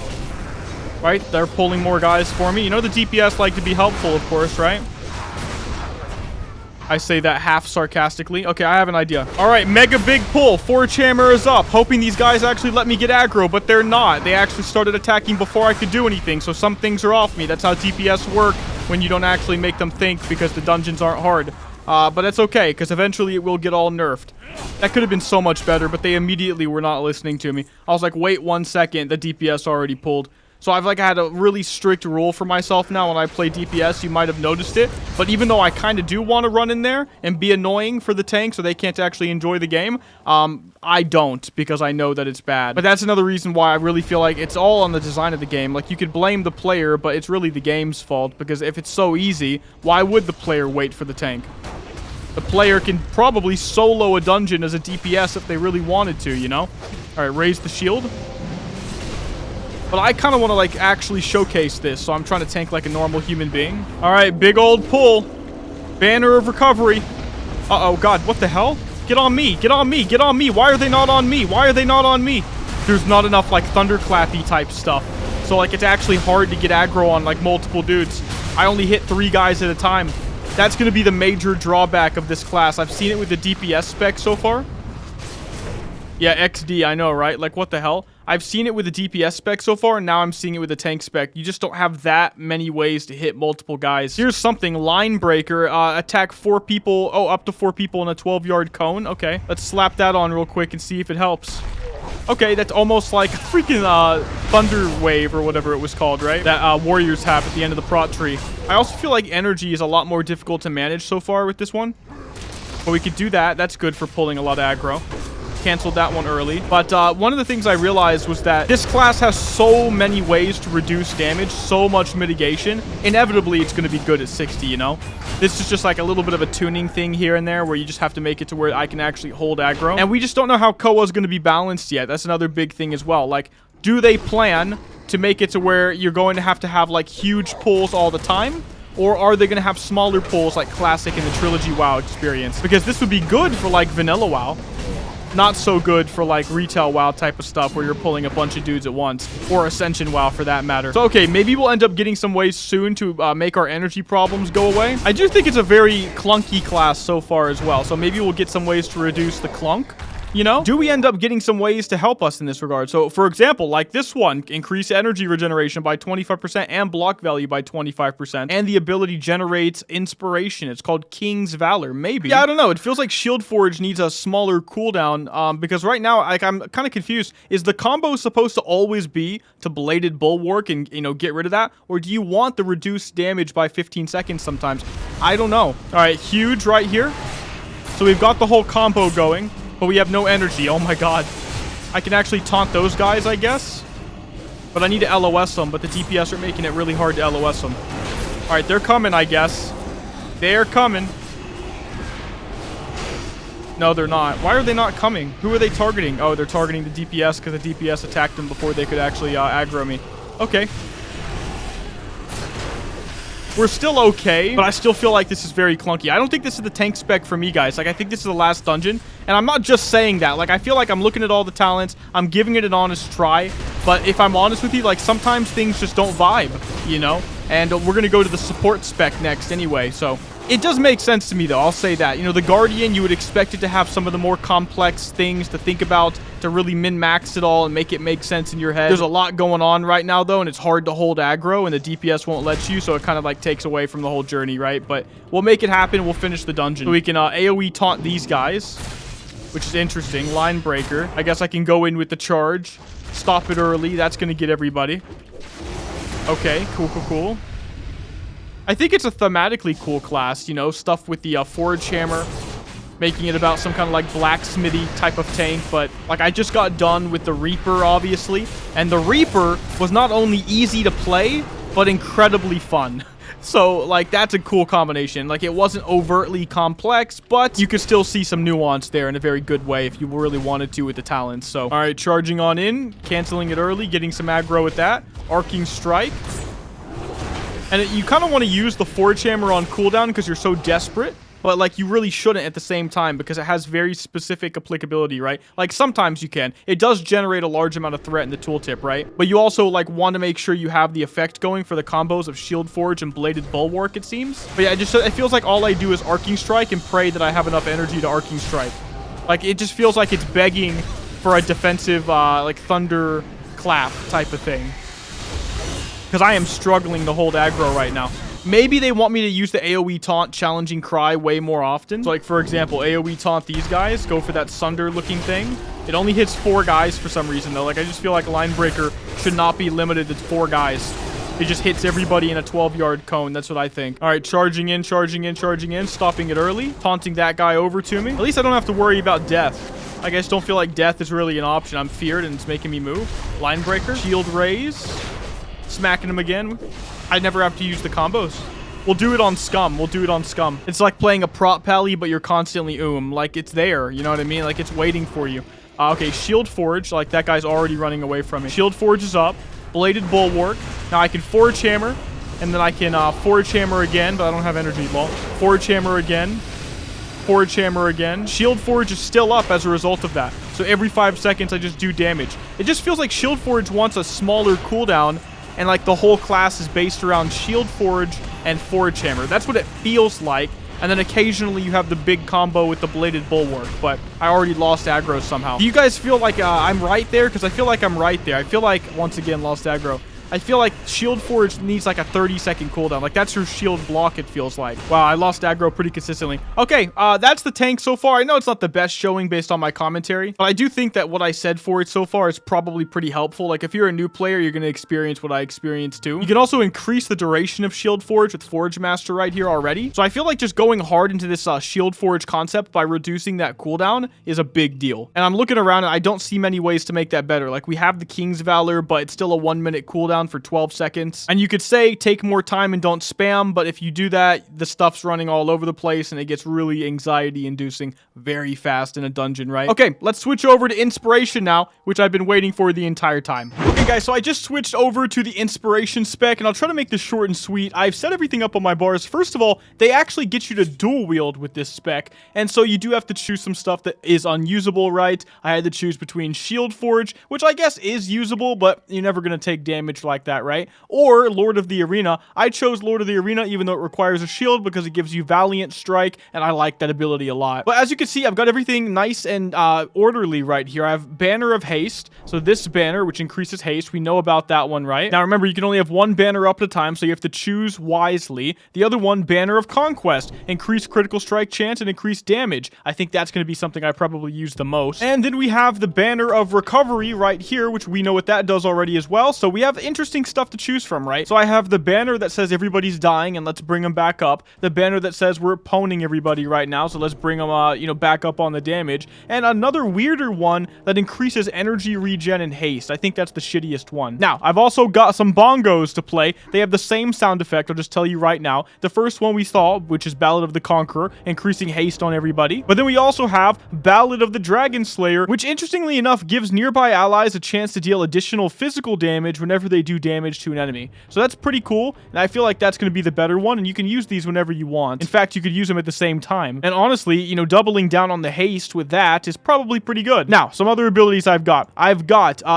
Right? They're pulling more guys for me. You know the DPS like to be helpful, of course, right? I say that half sarcastically. Okay, I have an idea. All right, mega big pull. Forge Hammer is up. Hoping these guys actually let me get aggro, but they're not. They actually started attacking before I could do anything, so some things are off me. That's how DPS work when you don't actually make them think, because the dungeons aren't hard. But that's okay, because eventually it will get all nerfed. That could have been so much better, but they immediately were not listening to me. I was like, wait 1 second. The DPS already pulled. So I've like had a really strict rule for myself now when I play DPS. You might have noticed it. But even though I kind of do want to run in there and be annoying for the tank so they can't actually enjoy the game, I don't, because I know that it's bad. But that's another reason why I really feel like it's all on the design of the game. Like, you could blame the player, but it's really the game's fault, because if it's so easy, why would the player wait for the tank? The player can probably solo a dungeon as a DPS if they really wanted to, you know? All right, raise the shield. But I kind of want to, like, actually showcase this, so I'm trying to tank like a normal human being. All right, big old pull. Banner of recovery. Uh-oh, God, what the hell? Get on me, get on me, get on me. Why are they not on me? Why are they not on me? There's not enough, like, thunderclappy type stuff. So, like, it's actually hard to get aggro on, like, multiple dudes. I only hit 3 guys at a time. That's going to be the major drawback of this class. I've seen it with the DPS spec so far. Yeah, XD, I know, right? Like, what the hell? I've seen it with the DPS spec so far, and now I'm seeing it with the tank spec. You just don't have that many ways to hit multiple guys. Here's something. Line breaker. Attack 4 people. Oh, up to 4 people in a 12-yard cone. Okay, let's slap that on real quick and see if it helps. Okay, that's almost like a freaking Thunder Wave or whatever it was called, right? That warriors have at the end of the prot tree. I also feel like energy is a lot more difficult to manage so far with this one. But we could do that. That's good for pulling a lot of aggro. Canceled that one early. But one of the things I realized was that this class has so many ways to reduce damage, so much mitigation. Inevitably, it's going to be good at 60, you know? This is just like a little bit of a tuning thing here and there where you just have to make it to where I can actually hold aggro. And we just don't know how Koa is going to be balanced yet. That's another big thing as well. Like, do they plan to make it to where you're going to have like huge pulls all the time? Or are they going to have smaller pulls like Classic in the Trilogy WoW experience? Because this would be good for like Vanilla WoW. Not so good for like retail WoW type of stuff where you're pulling a bunch of dudes at once, or Ascension WoW for that matter. So okay, maybe we'll end up getting some ways soon to make our energy problems go away. I do think it's a very clunky class so far as well, so maybe we'll get some ways to reduce the clunk. You know, do we end up getting some ways to help us in this regard? So, for example, like this one, increase energy regeneration by 25% and block value by 25%, and the ability generates inspiration. It's called King's Valor. Maybe. Yeah, I don't know. It feels like Shield Forge needs a smaller cooldown, because right now, like, I'm kind of confused. Is the combo supposed to always be to Bladed Bulwark and, you know, get rid of that? Or do you want the reduced damage by 15 seconds sometimes? I don't know. All right, huge right here. So we've got the whole combo going. But we have no energy. Oh my god. I can actually taunt those guys, I guess. But I need to LOS them. But the DPS are making it really hard to LOS them. Alright, they're coming, I guess. They're coming. No, they're not. Why are they not coming? Who are they targeting? Oh, they're targeting the DPS because the DPS attacked them before they could actually aggro me. Okay. We're still okay, but I still feel like this is very clunky. I don't think this is the tank spec for me, guys. Like, I think this is the last dungeon, and I'm not just saying that. Like, I feel like I'm looking at all the talents. I'm giving it an honest try, but if I'm honest with you, like, sometimes things just don't vibe, you know? And we're going to go to the support spec next anyway, so... It does make sense to me, though. I'll say that. You know, the Guardian, you would expect it to have some of the more complex things to think about to really min-max it all and make it make sense in your head. There's a lot going on right now, though, and it's hard to hold aggro, and the DPS won't let you, so it kind of, like, takes away from the whole journey, right? But we'll make it happen. We'll finish the dungeon. So we can AoE taunt these guys, which is interesting. Line breaker. I guess I can go in with the charge. Stop it early. That's going to get everybody. Okay, cool, cool, cool. I think it's a thematically cool class, you know, stuff with the Forge Hammer, making it about some kind of like blacksmithy type of tank, but like I just got done with the Reaper, obviously, and the Reaper was not only easy to play, but incredibly fun. So, like, that's a cool combination. Like, it wasn't overtly complex, but you could still see some nuance there in a very good way if you really wanted to with the talents. So, all right, charging on in, canceling it early, getting some aggro with that, arcing strike. And you kind of want to use the Forge Hammer on cooldown because you're so desperate. But, like, you really shouldn't at the same time because it has very specific applicability, right? Like, sometimes you can. It does generate a large amount of threat in the tooltip, right? But you also, like, want to make sure you have the effect going for the combos of Shield Forge and Bladed Bulwark, it seems. But yeah, it feels like all I do is Arcing Strike and pray that I have enough energy to Arcing Strike. Like, it just feels like it's begging for a defensive, like, Thunder Clap type of thing. Because I am struggling to hold aggro right now. Maybe they want me to use the AoE taunt Challenging Cry way more often. So, like, for example, AoE taunt these guys. Go for that Sunder-looking thing. It only hits 4 guys for some reason, though. Like, I just feel like Line Breaker should not be limited to 4 guys. It just hits everybody in a 12-yard cone. That's what I think. All right, charging in, charging in, charging in. Stopping it early. Taunting that guy over to me. At least I don't have to worry about death. I just don't feel like death is really an option. I'm feared, and it's making me move. Line Breaker. Shield raise. Smacking him again. I never have to use the combos. We'll do it on Scum. We'll do it on Scum. It's like playing a prop pally, but you're constantly like, it's there. You know what I mean? Like, it's waiting for you. Okay, Shield Forge. Like, that guy's already running away from me. Shield Forge is up. Bladed Bulwark. Now I can Forge Hammer, and then I can Forge Hammer again, but I don't have energy. Lol. Forge Hammer again. Forge Hammer again. Shield Forge is still up as a result of that. So every 5 seconds, I just do damage. It just feels like Shield Forge wants a smaller cooldown, and like the whole class is based around Shield Forge and Forge Hammer. That's what it feels like. And then occasionally you have the big combo with the Bladed Bulwark, but I already lost aggro somehow. Do you guys feel like I'm right there? Because I feel like I'm right there. I feel like, once again, lost aggro. I feel like Shield Forge needs like a 30-second cooldown. Like, that's her shield block, it feels like. Wow, I lost aggro pretty consistently. Okay, that's the tank so far. I know it's not the best showing based on my commentary, but I do think that what I said for it so far is probably pretty helpful. Like, if you're a new player, you're going to experience what I experienced too. You can also increase the duration of Shield Forge with Forge Master right here already. So I feel like just going hard into this Shield Forge concept by reducing that cooldown is a big deal. And I'm looking around and I don't see many ways to make that better. Like, we have the King's Valor, but it's still a 1-minute cooldown for 12 seconds. And you could say take more time and don't spam, but if you do that, the stuff's running all over the place and it gets really anxiety inducing very fast in a dungeon, right? Okay, let's switch over to Inspiration now, which I've been waiting for the entire time. Okay guys, so I just switched over to the Inspiration spec, and I'll try to make this short and sweet. I've set everything up on my bars. First of all, they actually get you to dual wield with this spec, and so you do have to choose some stuff that is unusable, right? I had to choose between Shield Forge, which I guess is usable, but you're never going to take damage like that, right? Or Lord of the Arena. I chose Lord of the Arena even though it requires a shield because it gives you Valiant Strike, and I like that ability a lot. But as you can see, I've got everything nice and orderly right here. I have Banner of Haste. So this banner, which increases haste, we know about that one, right? Now remember, you can only have one banner up at a time, so you have to choose wisely. The other one, Banner of Conquest. Increase critical strike chance and increase damage. I think that's going to be something I probably use the most. And then we have the Banner of Recovery right here, which we know what that does already as well. So we have interesting stuff to choose from, right? So I have the banner that says everybody's dying and let's bring them back up. The banner that says we're poning everybody right now, so let's bring them, back up on the damage. And another weirder one that increases energy regen and haste. I think that's the shittiest one. Now, I've also got some bongos to play. They have the same sound effect. I'll just tell you right now. The first one we saw, which is Ballad of the Conqueror, increasing haste on everybody. But then we also have Ballad of the Dragon Slayer, which interestingly enough gives nearby allies a chance to deal additional physical damage whenever they do damage to an enemy. So that's pretty cool, and I feel like that's going to be the better one, and you can use these whenever you want. In fact, you could use them at the same time. And honestly, doubling down on the haste with that is probably pretty good. Now, some other abilities I've got.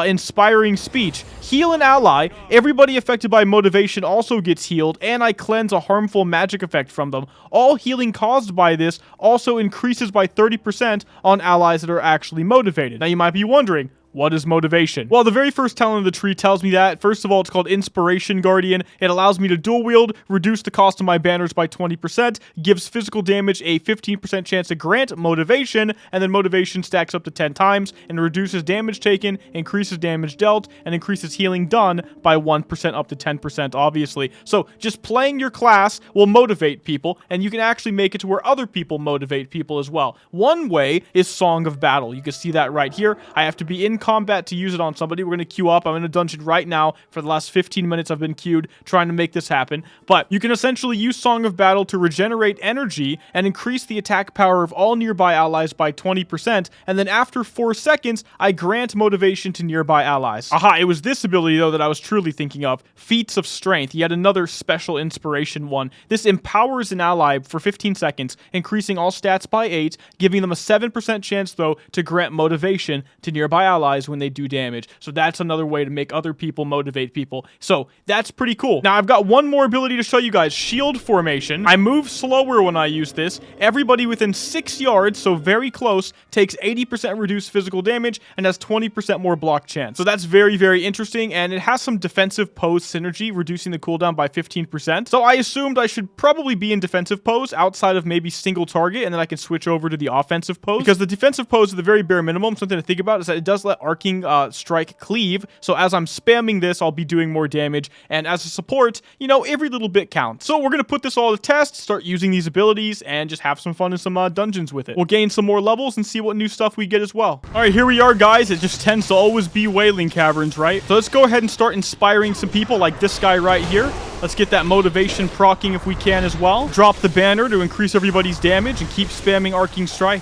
Inspiring Speech. Heal an ally. Everybody affected by motivation also gets healed, and I cleanse a harmful magic effect from them. All healing caused by this also increases by 30% on allies that are actually motivated. Now, you might be wondering, what is motivation? Well, the very first talent of the tree tells me that. First of all, it's called Inspiration Guardian. It allows me to dual wield, reduce the cost of my banners by 20%, gives physical damage a 15% chance to grant motivation, and then motivation stacks up to 10 times and reduces damage taken, increases damage dealt, and increases healing done by 1% up to 10%, obviously. So just playing your class will motivate people, and you can actually make it to where other people motivate people as well. One way is Song of Battle. You can see that right here. I have to be in combat to use it on somebody. We're going to queue up. I'm in a dungeon right now. For the last 15 minutes, I've been queued trying to make this happen. But you can essentially use Song of Battle to regenerate energy and increase the attack power of all nearby allies by 20%. And then after 4 seconds, I grant motivation to nearby allies. Aha, it was this ability, though, that I was truly thinking of. Feats of Strength. Yet another special inspiration one. This empowers an ally for 15 seconds, increasing all stats by 8, giving them a 7% chance, though, to grant motivation to nearby allies allies when they do damage. So that's another way to make other people motivate people. So that's pretty cool. Now I've got one more ability to show you guys. Shield formation. I move slower when I use this. Everybody within 6 yards, so very close, takes 80% reduced physical damage and has 20% more block chance. So that's very, very interesting, and it has some defensive pose synergy, reducing the cooldown by 15%. So I assumed I should probably be in defensive pose outside of maybe single target, and then I can switch over to the offensive pose, because the defensive pose is the very bare minimum. Something to think about is that it does let arcing strike cleave. So as I'm spamming this, I'll be doing more damage, and as a support, you know, every little bit counts. So we're gonna put this all to test, start using these abilities, and just have some fun in some dungeons with it. We'll gain some more levels and see what new stuff we get as well. All right, here we are, guys. It just tends to always be Wailing Caverns, right? So let's go ahead and start inspiring some people like this guy right here. Let's get that motivation proccing if we can as well. Drop the banner to increase everybody's damage and keep spamming Arcing Strike.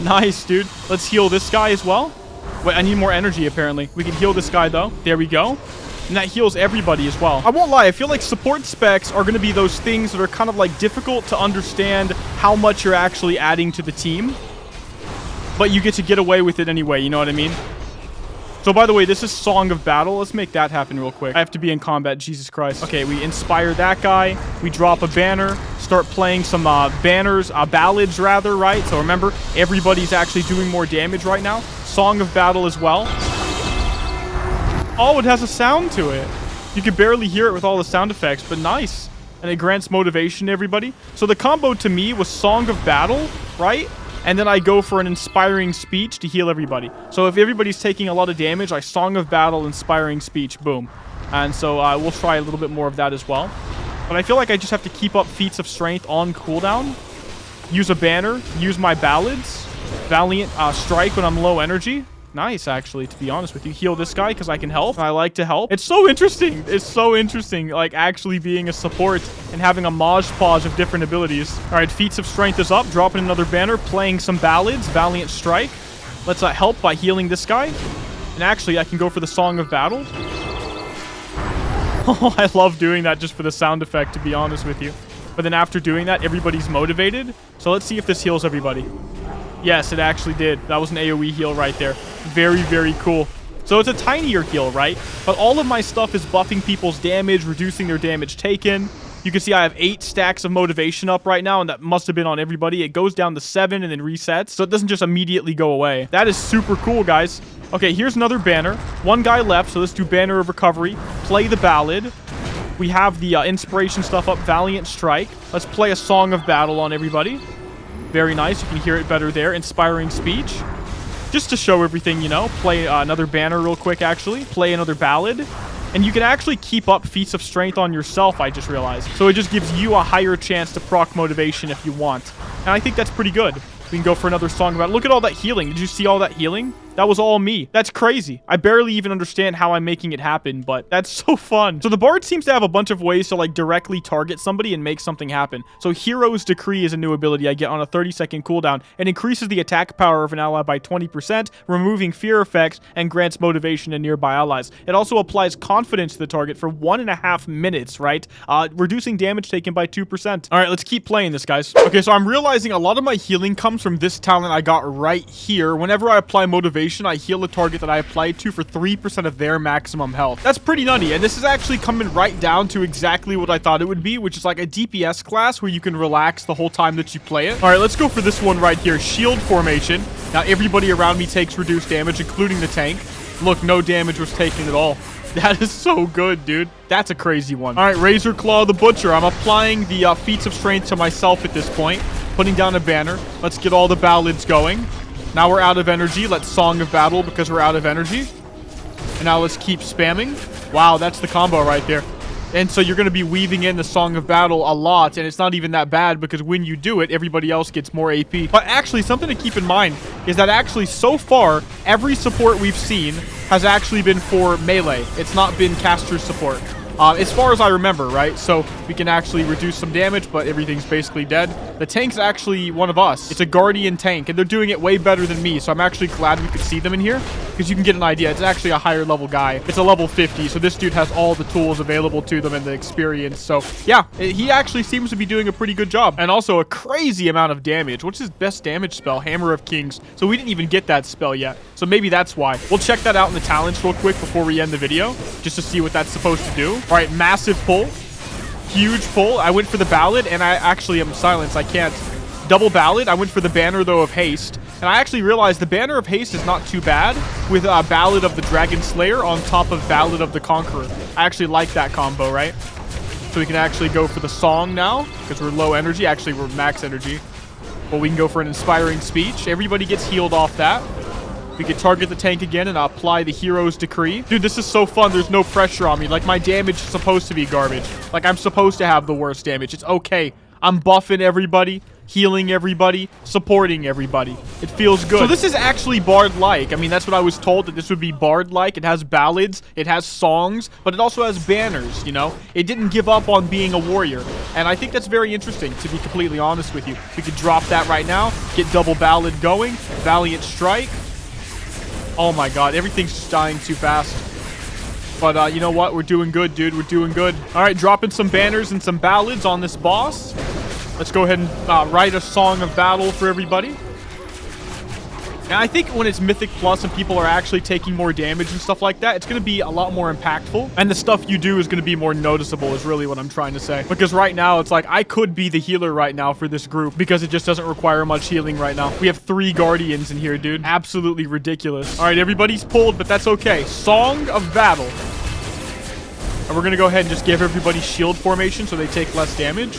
Nice, dude. Let's heal this guy as well. Wait, I need more energy, apparently. We can heal this guy, though. There we go. And that heals everybody as well. I won't lie, I feel like support specs are going to be those things that are kind of like difficult to understand how much you're actually adding to the team. But you get to get away with it anyway, you know what I mean? So, by the way, this is Song of Battle. Let's make that happen real quick. I have to be in combat. Jesus Christ. Okay, we inspire that guy. We drop a banner. Start playing some ballads, rather, right? So, remember, everybody's actually doing more damage right now. Song of Battle as well. Oh, it has a sound to it. You can barely hear it with all the sound effects, but nice. And it grants motivation to everybody. So, the combo to me was Song of Battle, right? And then I go for an Inspiring Speech to heal everybody. So if everybody's taking a lot of damage, I Song of Battle, Inspiring Speech, boom. And so we'll try a little bit more of that as well. But I feel like I just have to keep up Feats of Strength on cooldown. Use a banner. Use my ballads. Valiant Strike when I'm low energy. Nice, actually, to be honest with you. Heal this guy because I can help. I like to help. It's so interesting. It's so interesting, like, actually being a support and having a Maj Podge of different abilities. All right, Feats of Strength is up. Dropping another banner. Playing some ballads. Valiant Strike. Let's help by healing this guy. And actually, I can go for the Song of Battle. Oh, I love doing that just for the sound effect, to be honest with you. But then after doing that, everybody's motivated. So let's see if this heals everybody. Yes, it actually did. That was an AoE heal right there. Very, very cool. So it's a tinier heal, right? But all of my stuff is buffing people's damage, reducing their damage taken. You can see I have 8 stacks of motivation up right now, and that must have been on everybody. It goes down to 7 and then resets, so it doesn't just immediately go away. That is super cool, guys. Okay, here's another banner. One guy left, so let's do Banner of Recovery. Play the ballad. We have the inspiration stuff up, Valiant Strike. Let's play a Song of Battle on everybody. Very nice. You can hear it better there. Inspiring Speech. Just to show everything, you know. Play another banner real quick, actually. Play another ballad. And you can actually keep up Feats of Strength on yourself, I just realized. So it just gives you a higher chance to proc motivation if you want. And I think that's pretty good. We can go for another Song about it. Look at all that healing. Did you see all that healing? That was all me. That's crazy. I barely even understand how I'm making it happen, but that's so fun. So the Bard seems to have a bunch of ways to like directly target somebody and make something happen. So Hero's Decree is a new ability I get on a 30-second cooldown. It increases the attack power of an ally by 20%, removing fear effects, and grants motivation to nearby allies. It also applies confidence to the target for 1.5 minutes, right? Reducing damage taken by 2%. All right, let's keep playing this, guys. Okay, so I'm realizing a lot of my healing comes from this talent I got right here. Whenever I apply motivation, I heal a target that I applied to for 3% of their maximum health. That's pretty nutty, and this is actually coming right down to exactly what I thought it would be, which is like a DPS class where you can relax the whole time that you play it. All right, let's go for this one right here. Shield formation. Now, everybody around me takes reduced damage, including the tank. Look, no damage was taken at all. That is so good, dude. That's a crazy one. All right, Razor Claw the Butcher. I'm applying the Feats of Strength to myself at this point. Putting down a banner. Let's get all the ballads going. Now we're out of energy. Let's Song of Battle because we're out of energy. And now let's keep spamming. Wow, that's the combo right there. And so you're going to be weaving in the Song of Battle a lot, and it's not even that bad because when you do it, everybody else gets more AP. But actually, something to keep in mind is that actually so far, every support we've seen has actually been for melee. It's not been caster support. as far as I remember, right? So we can actually reduce some damage, but everything's basically dead. The tank's actually one of us. It's a Guardian tank, and they're doing it way better than me, so I'm actually glad we could see them in here, because you can get an idea. It's actually a higher level guy. It's a level 50, so this dude has all the tools available to them and the experience. So yeah, he actually seems to be doing a pretty good job. And also a crazy amount of damage. What's his best damage spell? Hammer of Kings. So we didn't even get that spell yet, so maybe that's why. We'll check that out in the talents real quick before we end the video, just to see what that's supposed to do. All right, massive pull. Huge pull. I went for the ballad, and I actually am silenced. I can't double ballad. I went for the banner, though, of haste. And I actually realized the banner of haste is not too bad with Ballad of the Dragon Slayer on top of Ballad of the Conqueror. I actually like that combo, right? So we can actually go for the song now because we're low energy. Actually, we're max energy. But we can go for an inspiring speech. Everybody gets healed off that. We can target the tank again and apply the hero's decree. Dude, this is so fun. There's no pressure on me. Like, my damage is supposed to be garbage. Like, I'm supposed to have the worst damage. It's okay. I'm buffing everybody, healing everybody, supporting everybody. It feels good. So this is actually Bard-like. I mean, that's what I was told, that this would be Bard-like. It has ballads, it has songs, but it also has banners, you know? It didn't give up on being a warrior. And I think that's very interesting, to be completely honest with you. We could drop that right now, get double ballad going, Valiant Strike. Oh my god, everything's just dying too fast. But you know what? We're doing good, dude. We're doing good. All right, dropping some banners and some ballads on this boss. Let's go ahead and write a song of battle for everybody. And I think when it's Mythic Plus and people are actually taking more damage and stuff like that, it's going to be a lot more impactful. And the stuff you do is going to be more noticeable is really what I'm trying to say. Because right now, it's like, I could be the healer right now for this group because it just doesn't require much healing right now. We have 3 Guardians in here, dude. Absolutely ridiculous. All right, everybody's pulled, but that's okay. Song of Battle. And we're going to go ahead and just give everybody shield formation so they take less damage.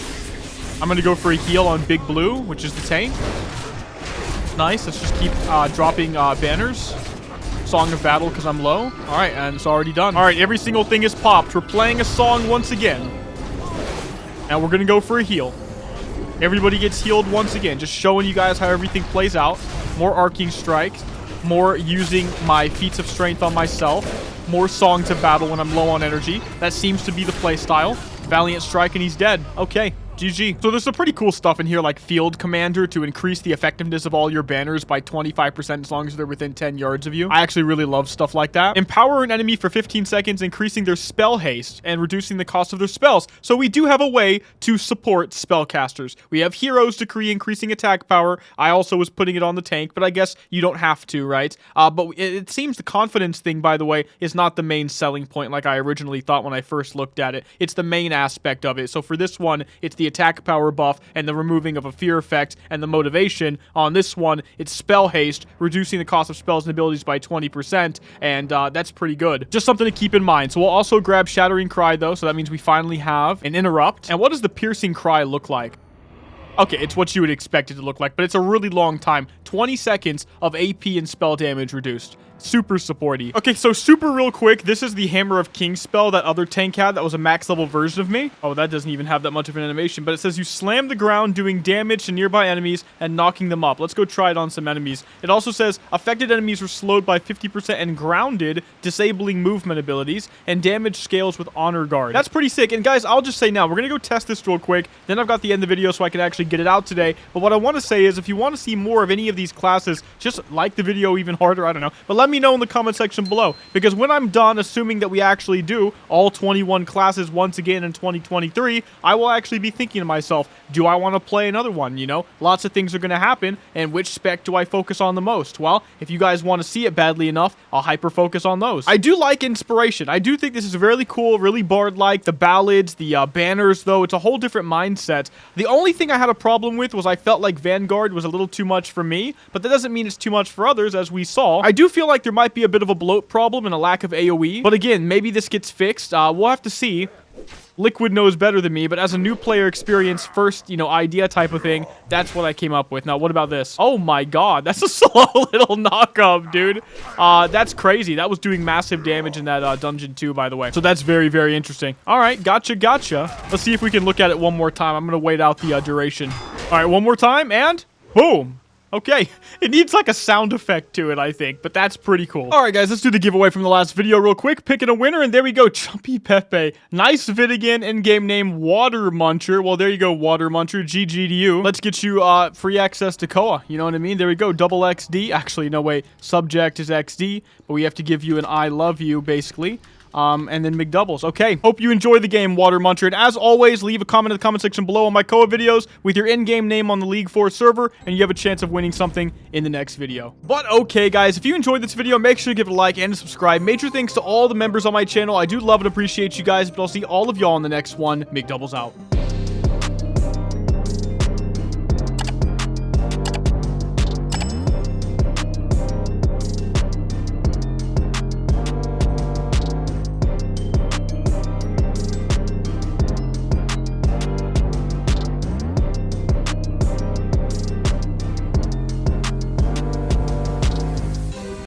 I'm going to go for a heal on Big Blue, which is the tank. Nice. Let's just keep dropping banners. Song of Battle because I'm low. All right, and it's already done. All right, every single thing is popped. We're playing a song once again. And we're going to go for a heal. Everybody gets healed once again. Just showing you guys how everything plays out. More Arcing Strikes. More using my Feats of Strength on myself. More Songs of Battle when I'm low on energy. That seems to be the play style. Valiant Strike and he's dead. Okay. GG. So there's some pretty cool stuff in here like Field Commander to increase the effectiveness of all your banners by 25% as long as they're within 10 yards of you. I actually really love stuff like that. Empower an enemy for 15 seconds, increasing their spell haste and reducing the cost of their spells. So we do have a way to support spellcasters. We have Hero's Decree, increasing attack power. I also was putting it on the tank, but I guess you don't have to, right? But it seems the confidence thing, by the way, is not the main selling point like I originally thought when I first looked at it. It's the main aspect of it. So for this one, it's the attack power buff and the removing of a fear effect and the motivation. On this one, it's spell haste, reducing the cost of spells and abilities by 20%, and that's pretty good. Just something to keep in mind. So we'll also grab Shattering Cry, though, so that means we finally have an interrupt. And what does the Piercing Cry look like? Okay, it's what you would expect it to look like, but it's a really long time. 20 seconds of AP and spell damage reduced. Super supporty. Okay, so super real quick, this is the Hammer of Kings spell that other tank had that was a max level version of me. Oh, that doesn't even have that much of an animation, but it says you slam the ground doing damage to nearby enemies and knocking them up. Let's go try it on some enemies. It also says affected enemies are slowed by 50% and grounded, disabling movement abilities, and damage scales with Honor Guard. That's pretty sick. And guys, I'll just say now, we're gonna go test this real quick, then I've got the end of the video so I can actually get it out today. But what I want to say is if you want to see more of any of these classes, just like the video even harder, I don't know. But let me know in the comment section below, because when I'm done, assuming that we actually do all 21 classes once again in 2023, I will actually be thinking to myself, do I want to play another one? You know, lots of things are going to happen, and which spec do I focus on the most? Well, if you guys want to see it badly enough, I'll hyper focus on those. I do like inspiration. I do think this is really cool, really Bard-like. The ballads, the banners, though, it's a whole different mindset. The only thing I had a problem with was I felt like Vanguard was a little too much for me, but that doesn't mean it's too much for others, as we saw. I do feel like there might be a bit of a bloat problem and a lack of AoE, but again, maybe this gets fixed. We'll have to see. Liquid knows better than me, but as a new player experience first, you know, idea type of thing, that's what I came up with. Now, what about this? Oh my god, that's a slow little knockup, dude. That's crazy. That was doing massive damage in that dungeon too, by the way. So that's very, very interesting. All right, gotcha. Let's see if we can look at it one more time. I'm gonna wait out the duration. All right, one more time, and boom. Okay, it needs like a sound effect to it, I think, but that's pretty cool. All right, guys, let's do the giveaway from the last video real quick. Picking a winner, and there we go, Chumpy Pepe. Nice Vidigan in-game name, Water Muncher. Well, there you go, Water Muncher. GG to you. Let's get you free access to Koa. You know what I mean? There we go, double XD. Actually, no, wait, subject is XD, but we have to give you an I love you, basically. And then Mcdoubles. Okay, hope you enjoy the game, Water Muncher. And as always, leave a comment in the comment section below on my Koa videos with your in-game name on the League 4 server, and you have a chance of winning something in the next video. But okay, guys, if you enjoyed this video, make sure to give it a like and subscribe. Major thanks to all the members on my channel. I do love and appreciate you guys, but I'll see all of y'all in the next one. Mcdoubles out.